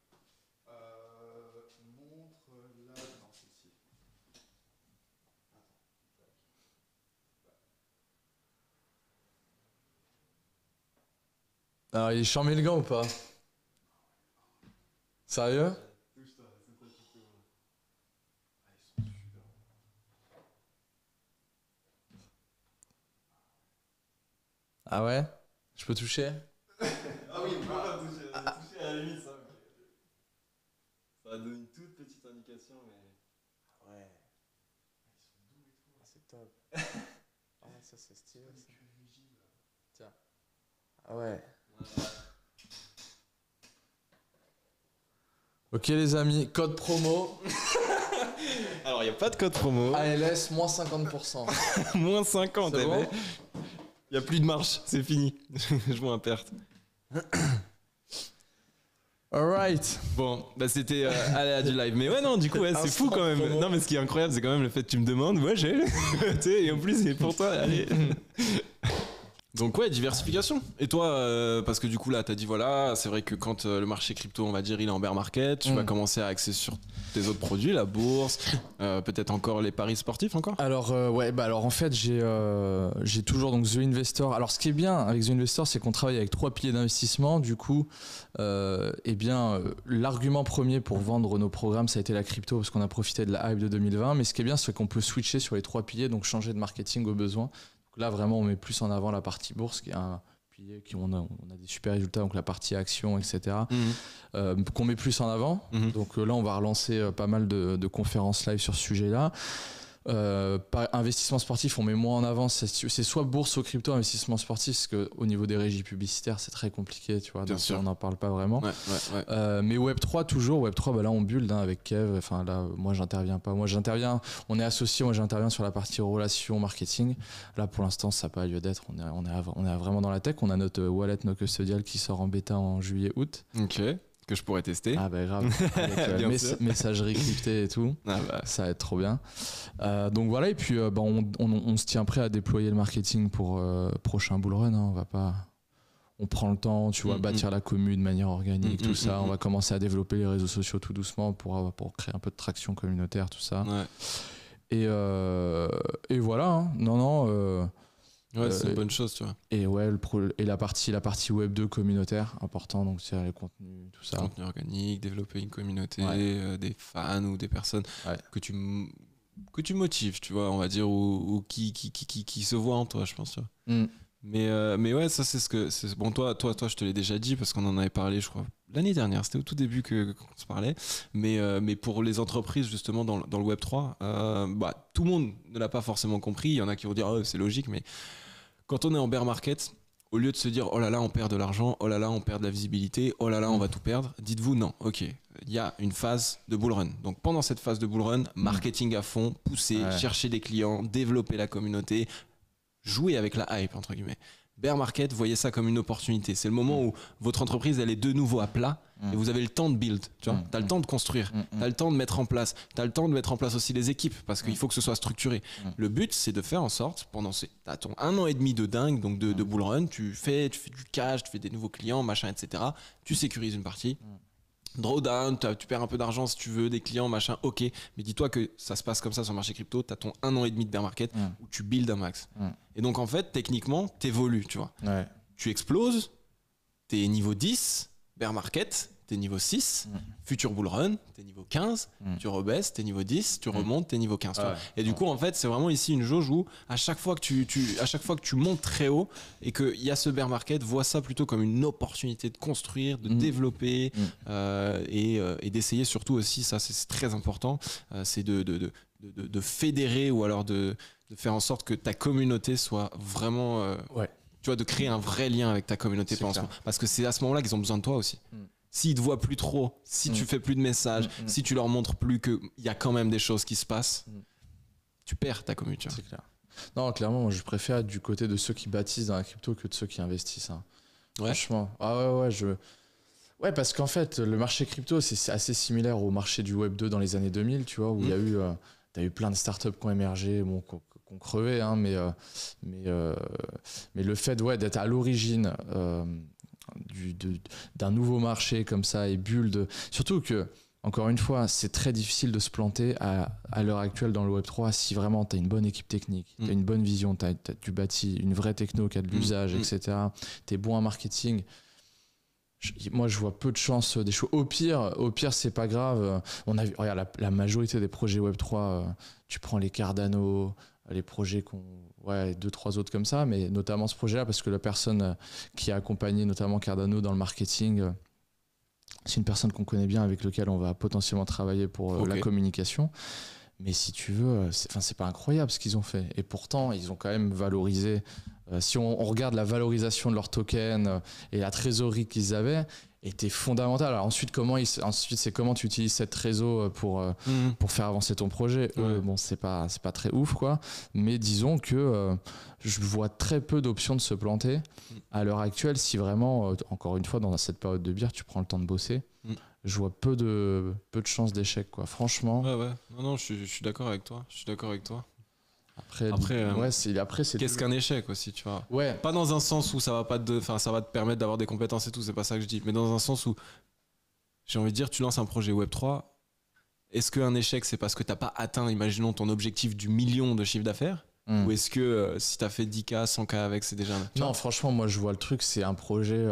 Alors, il est charmé le gant ou pas? Sérieux? Ah ouais? Je peux toucher? Ah oui, on peut pas toucher. Toucher à la limite, ça. Ça va donner une toute petite indication, mais. Ouais. C'est top. Ah, ça c'est stylé. Ça. Tiens. Ah ouais. Ok les amis, code promo. Alors, il n'y a pas de code promo. ALS, moins 50%. Moins 50, C'est bon. Il n'y a plus de marche, c'est fini. Je vois un perte. Alright. Bon, bah c'était aléa du live. Mais ouais, non, du coup, ouais, c'est fou quand même. Promo. Non, mais ce qui est incroyable, c'est quand même le fait que tu me demandes. Ouais, j'ai. Tu sais, et en plus, c'est pour toi. Allez. Donc ouais, diversification. Et toi, parce que du coup là, t'as dit voilà, c'est vrai que quand le marché crypto, on va dire, il est en bear market, tu vas commencer à axer sur tes autres produits, la bourse, peut-être encore les paris sportifs encore. Alors alors en fait j'ai toujours donc The Investor. Alors ce qui est bien avec The Investor, c'est qu'on travaille avec 3 piliers d'investissement. Du coup, l'argument premier pour vendre nos programmes, ça a été la crypto parce qu'on a profité de la hype de 2020. Mais ce qui est bien, c'est qu'on peut switcher sur les 3 piliers, donc changer de marketing au besoin. Donc là vraiment, on met plus en avant la partie bourse, qui est un pilier qui on a des super résultats, donc la partie action, etc. Qu'on met plus en avant. Donc là, on va relancer pas mal de conférences live sur ce sujet-là. Investissement sportif, on met moins en avant. C'est soit bourse ou crypto, investissement sportif, parce qu'au niveau des régies publicitaires, c'est très compliqué, tu vois. Bien donc sûr. on n'en parle pas vraiment. Ouais. Mais Web3, toujours. Web3, là, on build avec Kev. Enfin, là, moi, j'interviens pas. Moi, j'interviens. On est associé. Moi, j'interviens sur la partie relations, marketing. Là, pour l'instant, ça n'a pas lieu d'être. On est vraiment dans la tech. On a notre wallet no custodial qui sort en bêta en juillet-août. Ok. Que je pourrais tester. Ah bah grave, avec Bien sûr. messagerie cryptée et tout, ça va être trop bien. Donc voilà, et puis on se tient prêt à déployer le marketing pour prochain bull run. On va pas, on prend le temps, tu vois, bâtir la commu de manière organique, tout ça. On va commencer à développer les réseaux sociaux tout doucement pour créer un peu de traction communautaire, tout ça. Et voilà, hein. Ouais, c'est une bonne chose, tu vois. Et ouais, la partie web 2 communautaire, important, donc c'est les contenus, tout ça. Contenu organique, développer une communauté, des fans ou des personnes que tu motives, tu vois, on va dire, ou qui se voient en toi, je pense, tu vois. Mais ouais, ça c'est bon. Toi, je te l'ai déjà dit parce qu'on en avait parlé, je crois, l'année dernière. C'était au tout début qu'on se parlait. Mais pour les entreprises justement dans le Web 3, tout le monde ne l'a pas forcément compris. Il y en a qui vont dire oh, c'est logique, mais quand on est en bear market, au lieu de se dire oh là là on perd de l'argent, oh là là on perd de la visibilité, oh là là on va tout perdre, dites-vous non, ok, il y a une phase de bull run. Donc pendant cette phase de bull run, marketing à fond, pousser, chercher des clients, développer la communauté, jouer avec la hype entre guillemets. Bear market, voyez ça comme une opportunité. C'est le moment où votre entreprise elle est de nouveau à plat et vous avez le temps de build, tu vois. T'as le temps de construire, t'as le temps de mettre en place, t'as le temps de mettre en place aussi les équipes parce qu'il faut que ce soit structuré. Le but c'est de faire en sorte pendant t'as ton 1 an et demi de dingue, donc de bull run, tu fais du cash, tu fais des nouveaux clients, machin, etc. Tu sécurises une partie. Drawdown, tu perds un peu d'argent si tu veux, des clients, machin, ok. Mais dis-toi que ça se passe comme ça sur le marché crypto, tu as ton 1 an et demi de bear market où tu builds un max. Et donc en fait, techniquement, t'évolues, tu vois. Tu exploses, t'es niveau 10, bear market, t'es niveau 6, future bull run, t'es niveau 15, tu rebaisses, t'es niveau 10, tu remontes, t'es niveau 15. Et du coup, en fait, c'est vraiment ici une jauge où à chaque fois que tu montes très haut et qu'il y a ce bear market, vois ça plutôt comme une opportunité de construire, de développer et d'essayer surtout aussi, ça c'est très important, c'est de fédérer ou alors de faire en sorte que ta communauté soit vraiment... tu vois, de créer un vrai lien avec ta communauté parce que c'est à ce moment-là qu'ils ont besoin de toi aussi. S'ils te voient plus trop, si tu fais plus de messages, si tu leur montres plus qu'il y a quand même des choses qui se passent, tu perds ta communauté. C'est clair. Non, clairement, moi, je préfère être du côté de ceux qui bâtissent dans la crypto que de ceux qui investissent. Hein. Franchement. Ah ouais, parce qu'en fait, le marché crypto, c'est assez similaire au marché du Web 2 dans les années 2000, tu vois, où il y a eu plein de startups qui ont émergé, qu'on crevait, hein, mais le fait d'être à l'origine d'un nouveau marché comme ça et bulle surtout que encore une fois c'est très difficile de se planter à l'heure actuelle dans le Web3 si vraiment tu as une bonne équipe technique, tu as une bonne vision, tu bâtis une vraie techno qui a de l'usage, etc. tu es bon en marketing, Moi, je vois peu de chances d'échouer. Au pire, c'est pas grave. Regarde, la majorité des projets Web3, tu prends les Cardano, les projets ouais, 2-3 autres comme ça, mais notamment ce projet-là, parce que la personne qui a accompagné notamment Cardano dans le marketing, c'est une personne qu'on connaît bien, avec laquelle on va potentiellement travailler pour la communication. Mais si tu veux, c'est pas incroyable ce qu'ils ont fait. Et pourtant, ils ont quand même valorisé. Si on regarde la valorisation de leurs tokens et la trésorerie qu'ils avaient, était fondamentale. Alors ensuite, c'est comment tu utilises cette réseau pour faire avancer ton projet. Bon, c'est pas très ouf, quoi. Mais disons que je vois très peu d'options de se planter à l'heure actuelle. Si vraiment, encore une fois, dans cette période de bière, tu prends le temps de bosser. Je vois peu de chances d'échec, quoi. Franchement. Ouais. Non, je suis d'accord avec toi. Après, c'est qu'est-ce qu'un échec aussi, tu vois. Ouais. Pas dans un sens où ça va te permettre d'avoir des compétences et tout, c'est pas ça que je dis, mais dans un sens où j'ai envie de dire, tu lances un projet Web3, est-ce qu'un échec c'est parce que t'as pas atteint, imaginons, ton objectif du million de chiffre d'affaires, ou est-ce que si t'as fait 10K, 100K avec, c'est déjà... Non, franchement, moi je vois le truc, c'est un projet...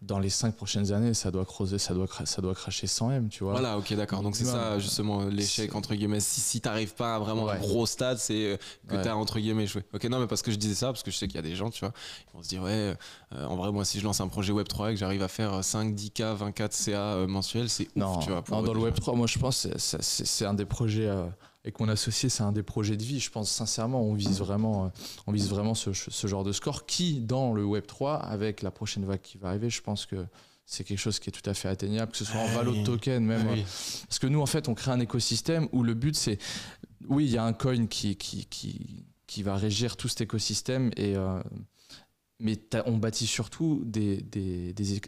dans les 5 prochaines années, ça doit cracher 100 M, tu vois. Voilà, ok, d'accord. Donc c'est ça, justement, l'échec, entre guillemets. Si t'arrives pas à vraiment un gros stade, c'est que t'as, entre guillemets, échoué. Ok, non, mais parce que je disais ça, parce que je sais qu'il y a des gens, tu vois, ils vont se dire, en vrai, moi, si je lance un projet Web3 et que j'arrive à faire 5, 10K, 20K de CA mensuel, c'est ouf, tu vois. Non, dans le Web3, moi, je pense que c'est un des projets... avec mon associé, c'est un des projets de vie. Je pense sincèrement, on vise vraiment ce genre de score qui, dans le Web3, avec la prochaine vague qui va arriver, je pense que c'est quelque chose qui est tout à fait atteignable, que ce soit en valo de token même. Parce que nous, en fait, on crée un écosystème où le but, c'est... Oui, il y a un coin qui va régir tout cet écosystème, mais on bâtit surtout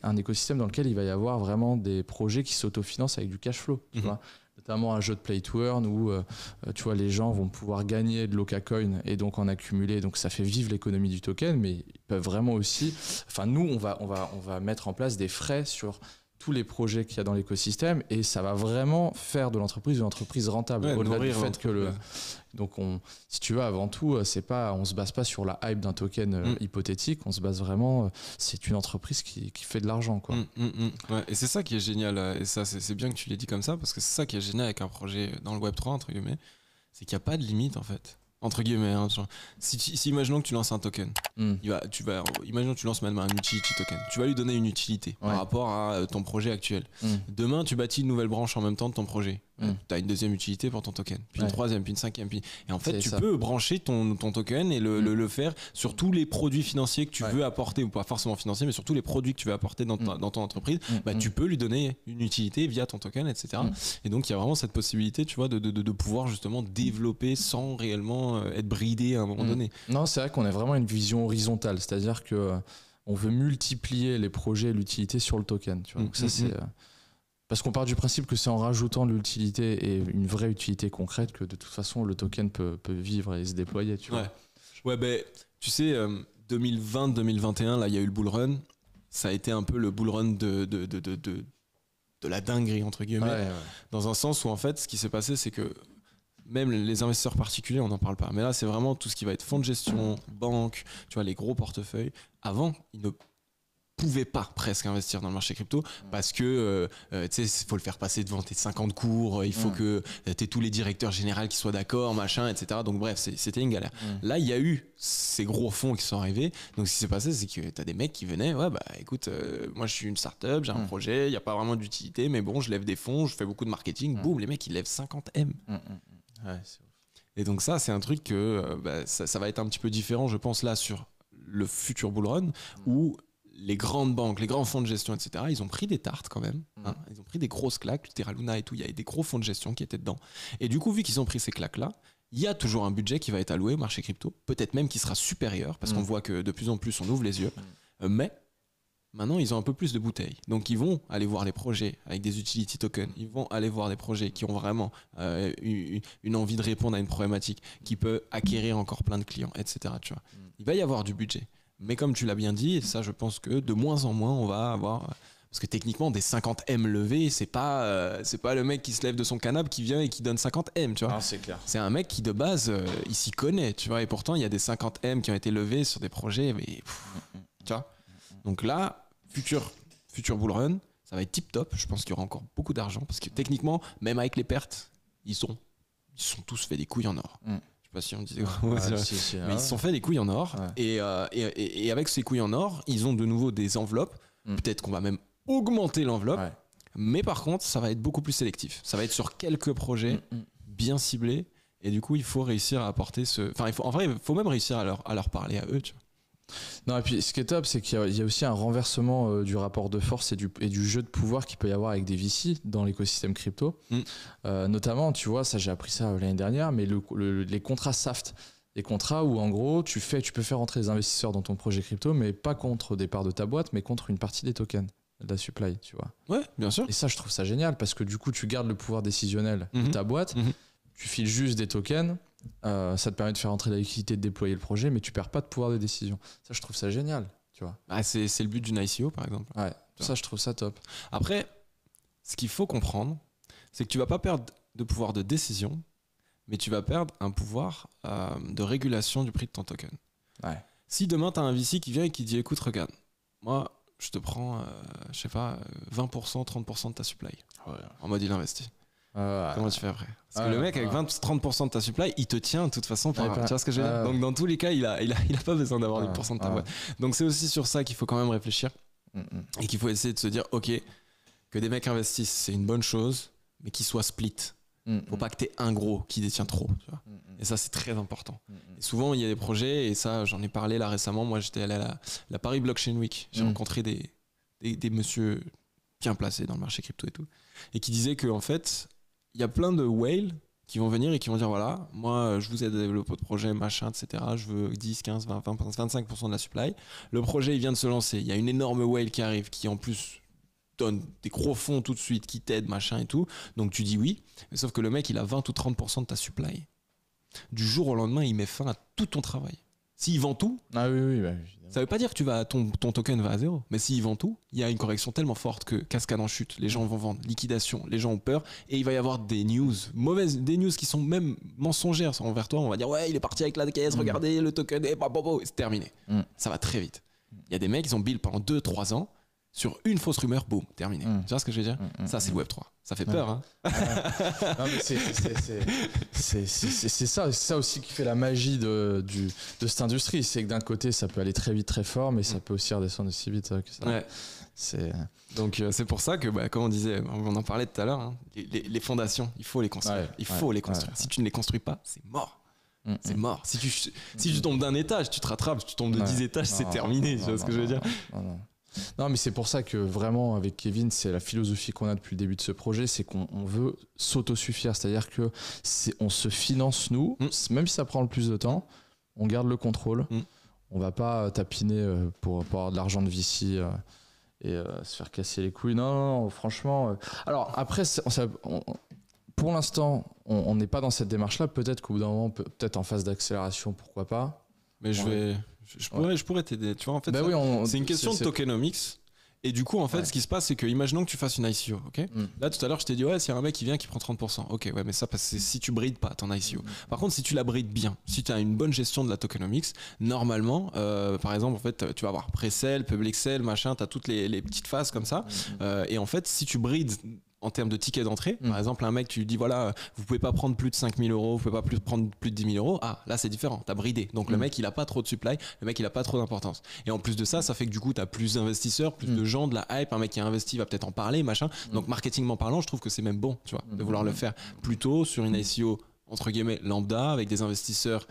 un écosystème dans lequel il va y avoir vraiment des projets qui s'autofinancent avec du cash flow, tu vois. Notamment un jeu de play to earn où tu vois, les gens vont pouvoir gagner de l'Okacoin et donc en accumuler, donc ça fait vivre l'économie du token, mais ils peuvent vraiment aussi, nous on va mettre en place des frais sur tous les projets qu'il y a dans l'écosystème et ça va vraiment faire de l'entreprise une entreprise rentable, au-delà du fait que donc si tu veux, avant tout, on se base pas sur la hype d'un token hypothétique, on se base vraiment, c'est une entreprise qui fait de l'argent, quoi. Ouais, et c'est ça qui est génial, et ça c'est bien que tu l'aies dit comme ça, parce que c'est ça qui est génial avec un projet dans le Web3, entre guillemets, c'est qu'il n'y a pas de limite, en fait. Entre guillemets, hein, si imaginons que tu lances un token, imaginons que tu lances maintenant un utility token, tu vas lui donner une utilité par rapport à ton projet actuel. Demain, tu bâtis une nouvelle branche en même temps de ton projet. Tu as une deuxième utilité pour ton token, puis une troisième, puis une cinquième. Et en fait, tu peux brancher ton token et le faire sur tous les produits financiers que tu veux apporter, ou pas forcément financiers, mais sur tous les produits que tu veux apporter dans ton entreprise. Tu peux lui donner une utilité via ton token, etc. Et donc, il y a vraiment cette possibilité, tu vois, de pouvoir justement développer sans réellement être bridé à un moment donné. Non, c'est vrai qu'on a vraiment une vision horizontale, c'est-à-dire que on veut multiplier les projets et l'utilité sur le token. Tu vois. Donc ça, c'est... Parce qu'on part du principe que c'est en rajoutant de l'utilité et une vraie utilité concrète que de toute façon le token peut vivre et se déployer. Tu vois. Ouais, ben, tu sais, 2020-2021, là, il y a eu le bull run. Ça a été un peu le bull run de la dinguerie, entre guillemets. Dans un sens où, en fait, ce qui s'est passé, c'est que même les investisseurs particuliers, on n'en parle pas. Mais là, c'est vraiment tout ce qui va être fonds de gestion, banque, tu vois, les gros portefeuilles. Avant, ils ne pouvaient pas presque investir dans le marché crypto parce que tu sais, il faut le faire passer devant tes 50 cours, il faut que tu aies tous les directeurs généraux qui soient d'accord, machin, etc. Donc bref, c'était une galère. Là, il y a eu ces gros fonds qui sont arrivés. Donc ce qui s'est passé, c'est que tu as des mecs qui venaient, écoute, moi je suis une startup, j'ai un projet, il n'y a pas vraiment d'utilité, mais bon, je lève des fonds, je fais beaucoup de marketing, boum, les mecs ils lèvent 50 M. Ouais, c'est ouf. Et donc ça, c'est un truc que ça va être un petit peu différent, je pense, là, sur le futur bull run, où les grandes banques, les grands fonds de gestion, etc., ils ont pris des tartes quand même. Ils ont pris des grosses claques, Terra Luna et tout. Il y avait des gros fonds de gestion qui étaient dedans. Et du coup, vu qu'ils ont pris ces claques-là, il y a toujours un budget qui va être alloué au marché crypto. Peut-être même qui sera supérieur, parce qu'on voit que de plus en plus, on ouvre les yeux. Mais maintenant, ils ont un peu plus de bouteilles. Donc, ils vont aller voir les projets avec des utility tokens. Ils vont aller voir des projets qui ont vraiment une envie de répondre à une problématique, qui peut acquérir encore plein de clients, etc. Tu vois. Il va y avoir du budget. Mais comme tu l'as bien dit, et ça, je pense que de moins en moins, on va avoir... Parce que techniquement, des 50 M levés, c'est pas le mec qui se lève de son canapé qui vient et qui donne 50 M, tu vois. Non, c'est clair. C'est un mec qui, de base, il s'y connaît, tu vois. Et pourtant, il y a des 50 M qui ont été levés sur des projets, mais... tu vois. Donc là, futur futur bull run, ça va être tip top. Je pense qu'il y aura encore beaucoup d'argent parce que techniquement, même avec les pertes, ils sont tous fait des couilles en or. Je sais pas si on disait mais ils se sont fait des couilles en or. Et avec ces couilles en or, ils ont de nouveau des enveloppes. Peut-être qu'on va même augmenter l'enveloppe. Mais par contre, ça va être beaucoup plus sélectif. Ça va être sur quelques projets bien ciblés. Et du coup, il faut réussir à apporter ce... Enfin, il faut même réussir à leur parler à eux, tu vois. Non, et puis ce qui est top, c'est qu'il y a aussi un renversement du rapport de force et du jeu de pouvoir qu'il peut y avoir avec des VC dans l'écosystème crypto. Notamment, tu vois, ça j'ai appris ça l'année dernière, mais les contrats SAFT. Les contrats où en gros, tu peux faire entrer des investisseurs dans ton projet crypto, mais pas contre des parts de ta boîte, mais contre une partie des tokens. De la supply, tu vois. Ouais, bien sûr. Et ça, je trouve ça génial parce que du coup, tu gardes le pouvoir décisionnel de ta boîte, tu files juste des tokens, ça te permet de faire entrer la liquidité, de déployer le projet, mais tu perds pas de pouvoir de décision. Ça, je trouve ça génial, tu vois. Ah, c'est le but d'une ICO, par exemple. Ouais, ça, je trouve ça top. Après, ce qu'il faut comprendre, c'est que tu vas pas perdre de pouvoir de décision, mais tu vas perdre un pouvoir de régulation du prix de ton token. Ouais. Si demain, tu as un VC qui vient et qui dit, écoute, regarde, moi, je te prends, je sais pas, 20%, 30% de ta supply. En mode il investit. Comment tu fais après? Parce que le mec avec 20-30% de ta supply, il te tient de toute façon. Tu vois ce que je veux dire? Donc dans tous les cas, il a pas besoin d'avoir 10% de ta boîte. Donc c'est aussi sur ça qu'il faut quand même réfléchir. Et qu'il faut essayer de se dire, ok, que des mecs investissent, c'est une bonne chose, mais qu'ils soient split. Faut pas que t'aies un gros qui détient trop, tu vois. Et ça, c'est très important. Et souvent, il y a des projets, et ça, j'en ai parlé là récemment. Moi, j'étais allé à la Paris Blockchain Week. J'ai rencontré des messieurs bien placés dans le marché crypto et tout, et qui disaient qu'en fait, il y a plein de whales qui vont venir et qui vont dire, voilà, moi, je vous aide à développer votre projet, machin, etc. Je veux 10, 15, 20, 25% de la supply. Le projet, il vient de se lancer. Il y a une énorme whale qui arrive, qui en plus donne des gros fonds tout de suite, qui t'aide, machin et tout. Donc tu dis oui, mais sauf que le mec, il a 20 ou 30% de ta supply. Du jour au lendemain, il met fin à tout ton travail. S'il vend tout, bah, ça veut pas dire que ton token va à zéro. Mais s'il vend tout, il y a une correction tellement forte que cascade en chute, les gens vont vendre, liquidation, les gens ont peur, et il va y avoir des news mauvaises, des news qui sont même mensongères envers toi. On va dire, ouais, il est parti avec la caisse, regardez, le token, et c'est terminé. Ça va très vite. Il y a des mecs, ils ont build pendant 2-3 ans, sur une fausse rumeur, boum, terminé. Tu vois ce que je veux dire? Ça, c'est le Web3. Ça fait peur, hein? Non, mais c'est ça aussi qui fait la magie de cette industrie. C'est que d'un côté, ça peut aller très vite, très fort, mais ça peut aussi redescendre aussi vite que ça. Ouais. Donc, c'est pour ça que, comme on disait, on en parlait tout à l'heure, hein, les fondations, il faut les construire. Il faut les construire. Si tu ne les construis pas, c'est mort. C'est mort. Si tu tombes d'un étage, tu te rattrapes. Si tu tombes de 10 étages, c'est terminé. Tu vois ce que je veux dire? Non, mais c'est pour ça que vraiment, avec Kevin, c'est la philosophie qu'on a depuis le début de ce projet, c'est qu'on veut s'autosuffire. C'est-à-dire que on se finance, nous, même si ça prend le plus de temps, on garde le contrôle. On va pas tapiner pour avoir de l'argent de VC et se faire casser les couilles. Non, franchement. Alors, après, pour l'instant, on n'est pas dans cette démarche-là. Peut-être qu'au bout d'un moment, peut-être en phase d'accélération, pourquoi pas. Mais je pourrais t'aider. Tu vois, en fait, c'est une question de tokenomics. Et du coup, en fait, ce qui se passe, c'est que, imaginons que tu fasses une ICO, ok? Là, tout à l'heure, je t'ai dit, ouais, s'il y a un mec qui vient qui prend 30%. Ok, ouais, mais ça, parce que si tu brides pas ton ICO. Par contre, si tu la brides bien, si tu as une bonne gestion de la tokenomics, normalement, par exemple, en fait, tu vas avoir pré-sell, public sell, machin, tu as toutes les petites phases comme ça. Et en fait, si tu brides en termes de ticket d'entrée, par exemple, un mec, tu lui dis, voilà, vous pouvez pas prendre plus de 5 000 euros, vous pouvez pas prendre plus de 10 000 euros. Ah, là, c'est différent, t'as bridé. Donc, le mec, il a pas trop de supply, le mec, il a pas trop d'importance. Et en plus de ça, ça fait que du coup, t'as plus d'investisseurs, plus de gens, de la hype. Un mec qui a investi va peut-être en parler, machin. Donc, marketingment parlant, je trouve que c'est même bon, tu vois, de vouloir le faire plutôt sur une ICO, entre guillemets, lambda, avec des investisseurs.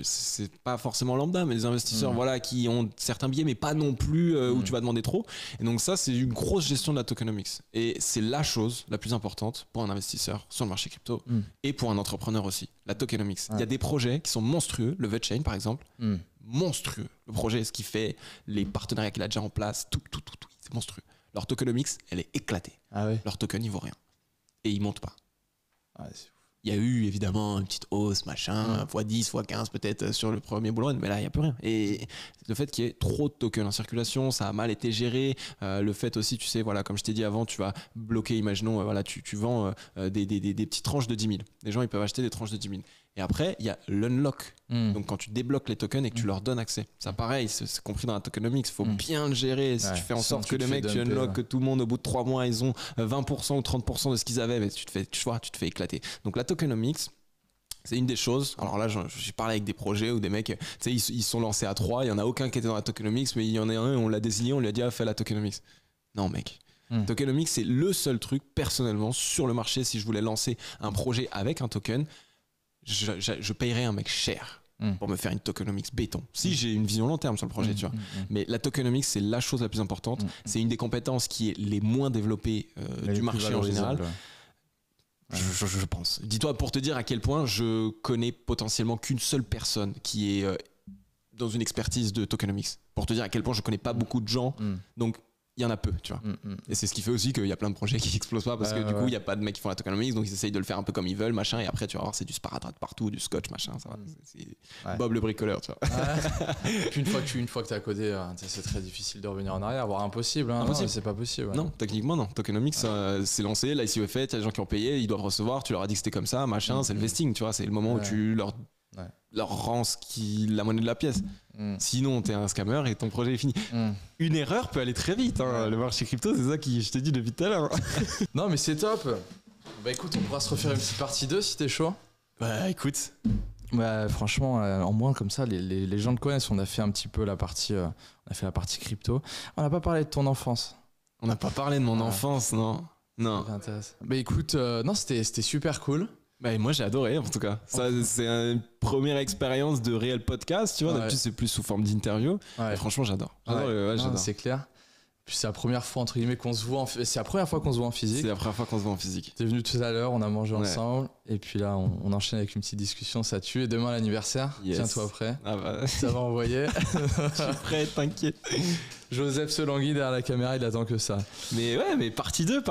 C'est pas forcément lambda, mais des investisseurs voilà, qui ont certains biais, mais pas non plus où tu vas demander trop. Et donc ça, c'est une grosse gestion de la tokenomics. Et c'est la chose la plus importante pour un investisseur sur le marché crypto et pour un entrepreneur aussi, la tokenomics. Il y a des projets qui sont monstrueux, le VeChain par exemple, monstrueux. Le projet, ce qui fait, les partenariats qu'il a déjà en place, tout, c'est monstrueux. Leur tokenomics, elle est éclatée. Leur token, il vaut rien. Et il monte pas. Il y a eu évidemment une petite hausse, machin, x10, x15 peut-être sur le premier bull run, mais là il n'y a plus rien. Et le fait qu'il y ait trop de tokens en circulation, ça a mal été géré. Le fait aussi, tu sais, voilà, comme je t'ai dit avant, tu vas bloquer, imaginons, voilà, tu vends des petites tranches de 10 000. Les gens ils peuvent acheter des tranches de 10 000. Et après, il y a l'unlock. Mm. Donc, quand tu débloques les tokens et que tu leur donnes accès. Ça, pareil, c'est compris dans la tokenomics. Il faut bien le gérer. Si tu fais en sorte que le mec, tu unlock, que tout le monde, au bout de 3 mois, ils ont 20% ou 30% de ce qu'ils avaient, mais tu te fais éclater. Donc, la tokenomics, c'est une des choses. Alors là, j'ai parlé avec des projets où des mecs, tu sais, ils sont lancés à 3. Il n'y en a aucun qui était dans la tokenomics, mais il y en a un, on l'a désigné, on lui a dit, fais la tokenomics. Non, mec. Tokenomics, c'est le seul truc, personnellement, sur le marché. Si je voulais lancer un projet avec un token, je payerais un mec cher pour me faire une tokenomics béton. Si j'ai une vision long terme sur le projet, tu vois. Mais la tokenomics, c'est la chose la plus importante. C'est une des compétences qui est les moins développées du marché en général. Je pense. Dis-toi, pour te dire à quel point je connais potentiellement qu'une seule personne qui est dans une expertise de tokenomics. Pour te dire à quel point je connais pas beaucoup de gens. Donc, il y en a peu, tu vois. Et c'est ce qui fait aussi qu'il y a plein de projets qui explosent pas parce que du coup, il n'y a pas de mecs qui font la tokenomics, donc ils essayent de le faire un peu comme ils veulent, machin, et après, tu vas voir, c'est du sparadrap partout, du scotch, machin, ça va. C'est Bob le bricoleur, tu vois. Puis une fois que tu as codé, c'est très difficile de revenir en arrière, voire impossible. Impossible. Non, c'est pas possible. Ouais. Non, techniquement, non. Tokenomics, c'est lancé, l'ICO est fait, il y a des gens qui ont payé, ils doivent recevoir, tu leur as dit que c'était comme ça, machin, c'est le vesting, tu vois, c'est le moment où tu leur rends la monnaie de la pièce. Sinon, t'es un scammer et ton projet est fini. Une erreur peut aller très vite. Hein. Le marché crypto, c'est ça que je te dis depuis tout à l'heure. Non, mais c'est top. Bah écoute, on pourra se refaire une petite partie 2 si t'es chaud. Bah écoute. Bah franchement, en moins comme ça, les gens te connaissent. On a fait un petit peu la partie, crypto. On n'a pas parlé de ton enfance. On n'a pas parlé de mon enfance, non. Bah écoute, non, c'était super cool. Bah, moi j'ai adoré en tout cas. Ça, c'est une première expérience de réel podcast, tu vois. D'habitude c'est plus sous forme d'interview. Et franchement j'adore. J'adore. C'est clair. Puis c'est la première fois entre guillemets qu'on se voit c'est la première fois qu'on se voit en physique. C'est la première fois qu'on se voit en physique. T'es venu tout à l'heure, on a mangé ensemble et puis là on enchaîne avec une petite discussion, ça tue. Et demain l'anniversaire, tiens-toi prêt. Ah bah. Ça va envoyer. Je suis prêt, t'inquiète. Joseph Solangui derrière la caméra, il attend que ça. Mais partie 2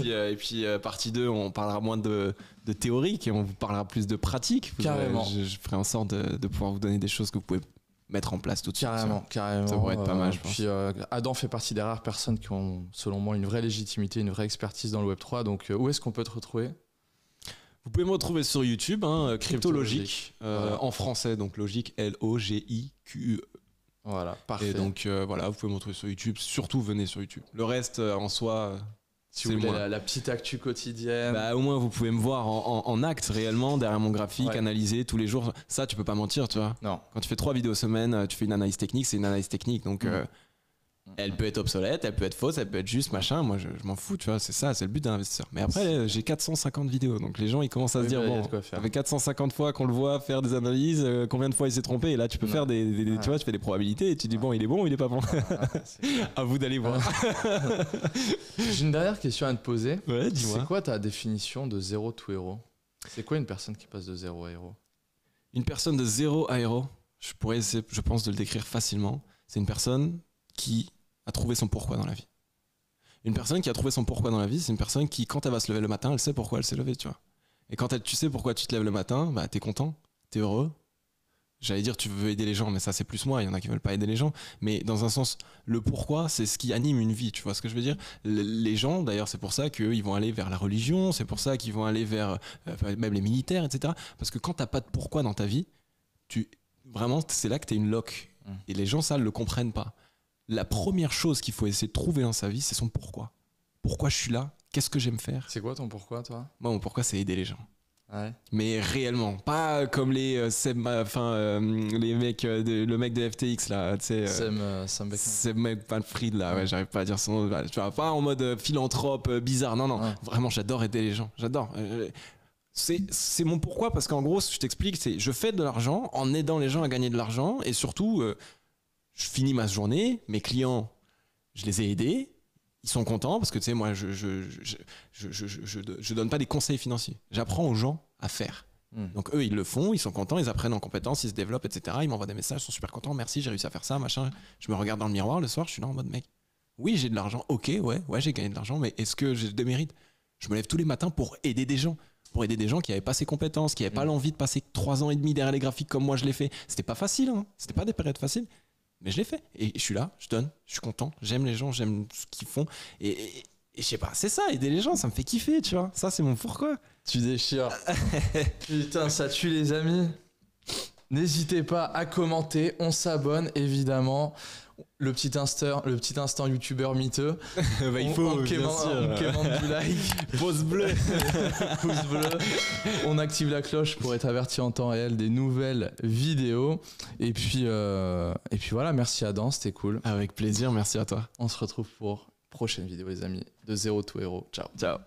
et puis partie 2 on parlera moins de théorique et on vous parlera plus de pratique. Carrément. Je ferai en sorte de pouvoir vous donner des choses que vous pouvez mettre en place tout de suite. Carrément. Ça pourrait être pas mal, je pense. Puis Adam fait partie des rares personnes qui ont, selon moi, une vraie légitimité, une vraie expertise dans le Web3. Donc, où est-ce qu'on peut te retrouver ? Vous pouvez me retrouver sur YouTube, Cryptologique, en français, donc logique, Logique. Voilà, parfait. Et donc, voilà, vous pouvez me retrouver sur YouTube. Surtout, venez sur YouTube. Le reste, en soi... Si vous voulez la petite actu quotidienne. Bah, au moins, vous pouvez me voir en acte réellement, derrière mon graphique, analyser tous les jours. Ça, tu peux pas mentir, tu vois. Non. Quand tu fais 3 vidéos semaine, tu fais une analyse technique, c'est une analyse technique. Donc, elle peut être obsolète, elle peut être fausse, elle peut être juste machin. Moi, je m'en fous, tu vois. C'est ça, c'est le but d'un investisseur. Mais après, j'ai 450 vidéos. Donc, les gens, ils commencent à se dire, bon, ça fait 450 fois qu'on le voit faire des analyses, combien de fois il s'est trompé. Et là, tu peux faire tu vois, tu fais des probabilités et tu dis, bon, il est bon ou il est pas bon. À vous d'aller voir. J'ai une dernière question à te poser. Ouais, dis-moi. C'est quoi ta définition de zéro to héros ? C'est quoi une personne qui passe de zéro à héros ? Une personne de zéro à héros, je pourrais essayer, je pense, de le décrire facilement. C'est une personne qui a trouvé son pourquoi dans la vie. Une personne qui a trouvé son pourquoi dans la vie, c'est une personne qui, quand elle va se lever le matin, elle sait pourquoi elle s'est levée, tu vois. Et quand tu sais pourquoi tu te lèves le matin, bah t'es content, t'es heureux. J'allais dire tu veux aider les gens, mais ça c'est plus moi, il y en a qui veulent pas aider les gens. Mais dans un sens, le pourquoi, c'est ce qui anime une vie, tu vois ce que je veux dire ? Les gens, d'ailleurs, c'est pour ça qu'ils vont aller vers la religion, c'est pour ça qu'ils vont aller vers même les militaires, etc. Parce que quand t'as pas de pourquoi dans ta vie, vraiment, c'est là que t'es une loque. Et les gens, ça, le comprennent pas. La première chose qu'il faut essayer de trouver dans sa vie, c'est son pourquoi. Pourquoi je suis là ? Qu'est-ce que j'aime faire ? C'est quoi ton pourquoi, toi ? Moi, mon pourquoi, c'est aider les gens. Ouais. Mais réellement, pas comme les les mecs, le mec de FTX là, tu sais. Sam Bankman-Fried là, ouais, j'arrive pas à dire son nom. Tu vois, pas en mode philanthrope bizarre. Non, vraiment, j'adore aider les gens. J'adore. C'est mon pourquoi parce qu'en gros, je t'explique, c'est je fais de l'argent en aidant les gens à gagner de l'argent et surtout. Je finis ma journée, mes clients, je les ai aidés, ils sont contents parce que tu sais, moi, je donne pas des conseils financiers. J'apprends aux gens à faire. Donc eux, ils le font, ils sont contents, ils apprennent en compétences, ils se développent, etc. Ils m'envoient des messages, ils sont super contents, merci, j'ai réussi à faire ça, machin. Je me regarde dans le miroir le soir, je suis là en mode mec. Oui, j'ai de l'argent, ok, ouais, j'ai gagné de l'argent, mais est-ce que j'ai des mérites ? Je me lève tous les matins pour aider des gens. Pour aider des gens qui n'avaient pas ces compétences, qui n'avaient pas l'envie de passer 3 ans et demi derrière les graphiques comme moi je l'ai fait. C'était pas facile, hein. C'était pas des périodes faciles. Mais je l'ai fait. Et je suis là, je donne, je suis content, j'aime les gens, j'aime ce qu'ils font. Et je sais pas, c'est ça, aider les gens, ça me fait kiffer, tu vois. Ça, c'est mon pourquoi. Tu déchires. Putain, ça tue les amis. N'hésitez pas à commenter, on s'abonne évidemment. Le petit instant youtubeur miteux. Bah, il faut, on quémande du like. Pouce bleu. Pouce bleu. On active la cloche pour être averti en temps réel des nouvelles vidéos. Et puis voilà, merci Adam, c'était cool. Avec plaisir, merci à toi. On se retrouve pour prochaine vidéo les amis. De Zero to Hero. Ciao. Ciao.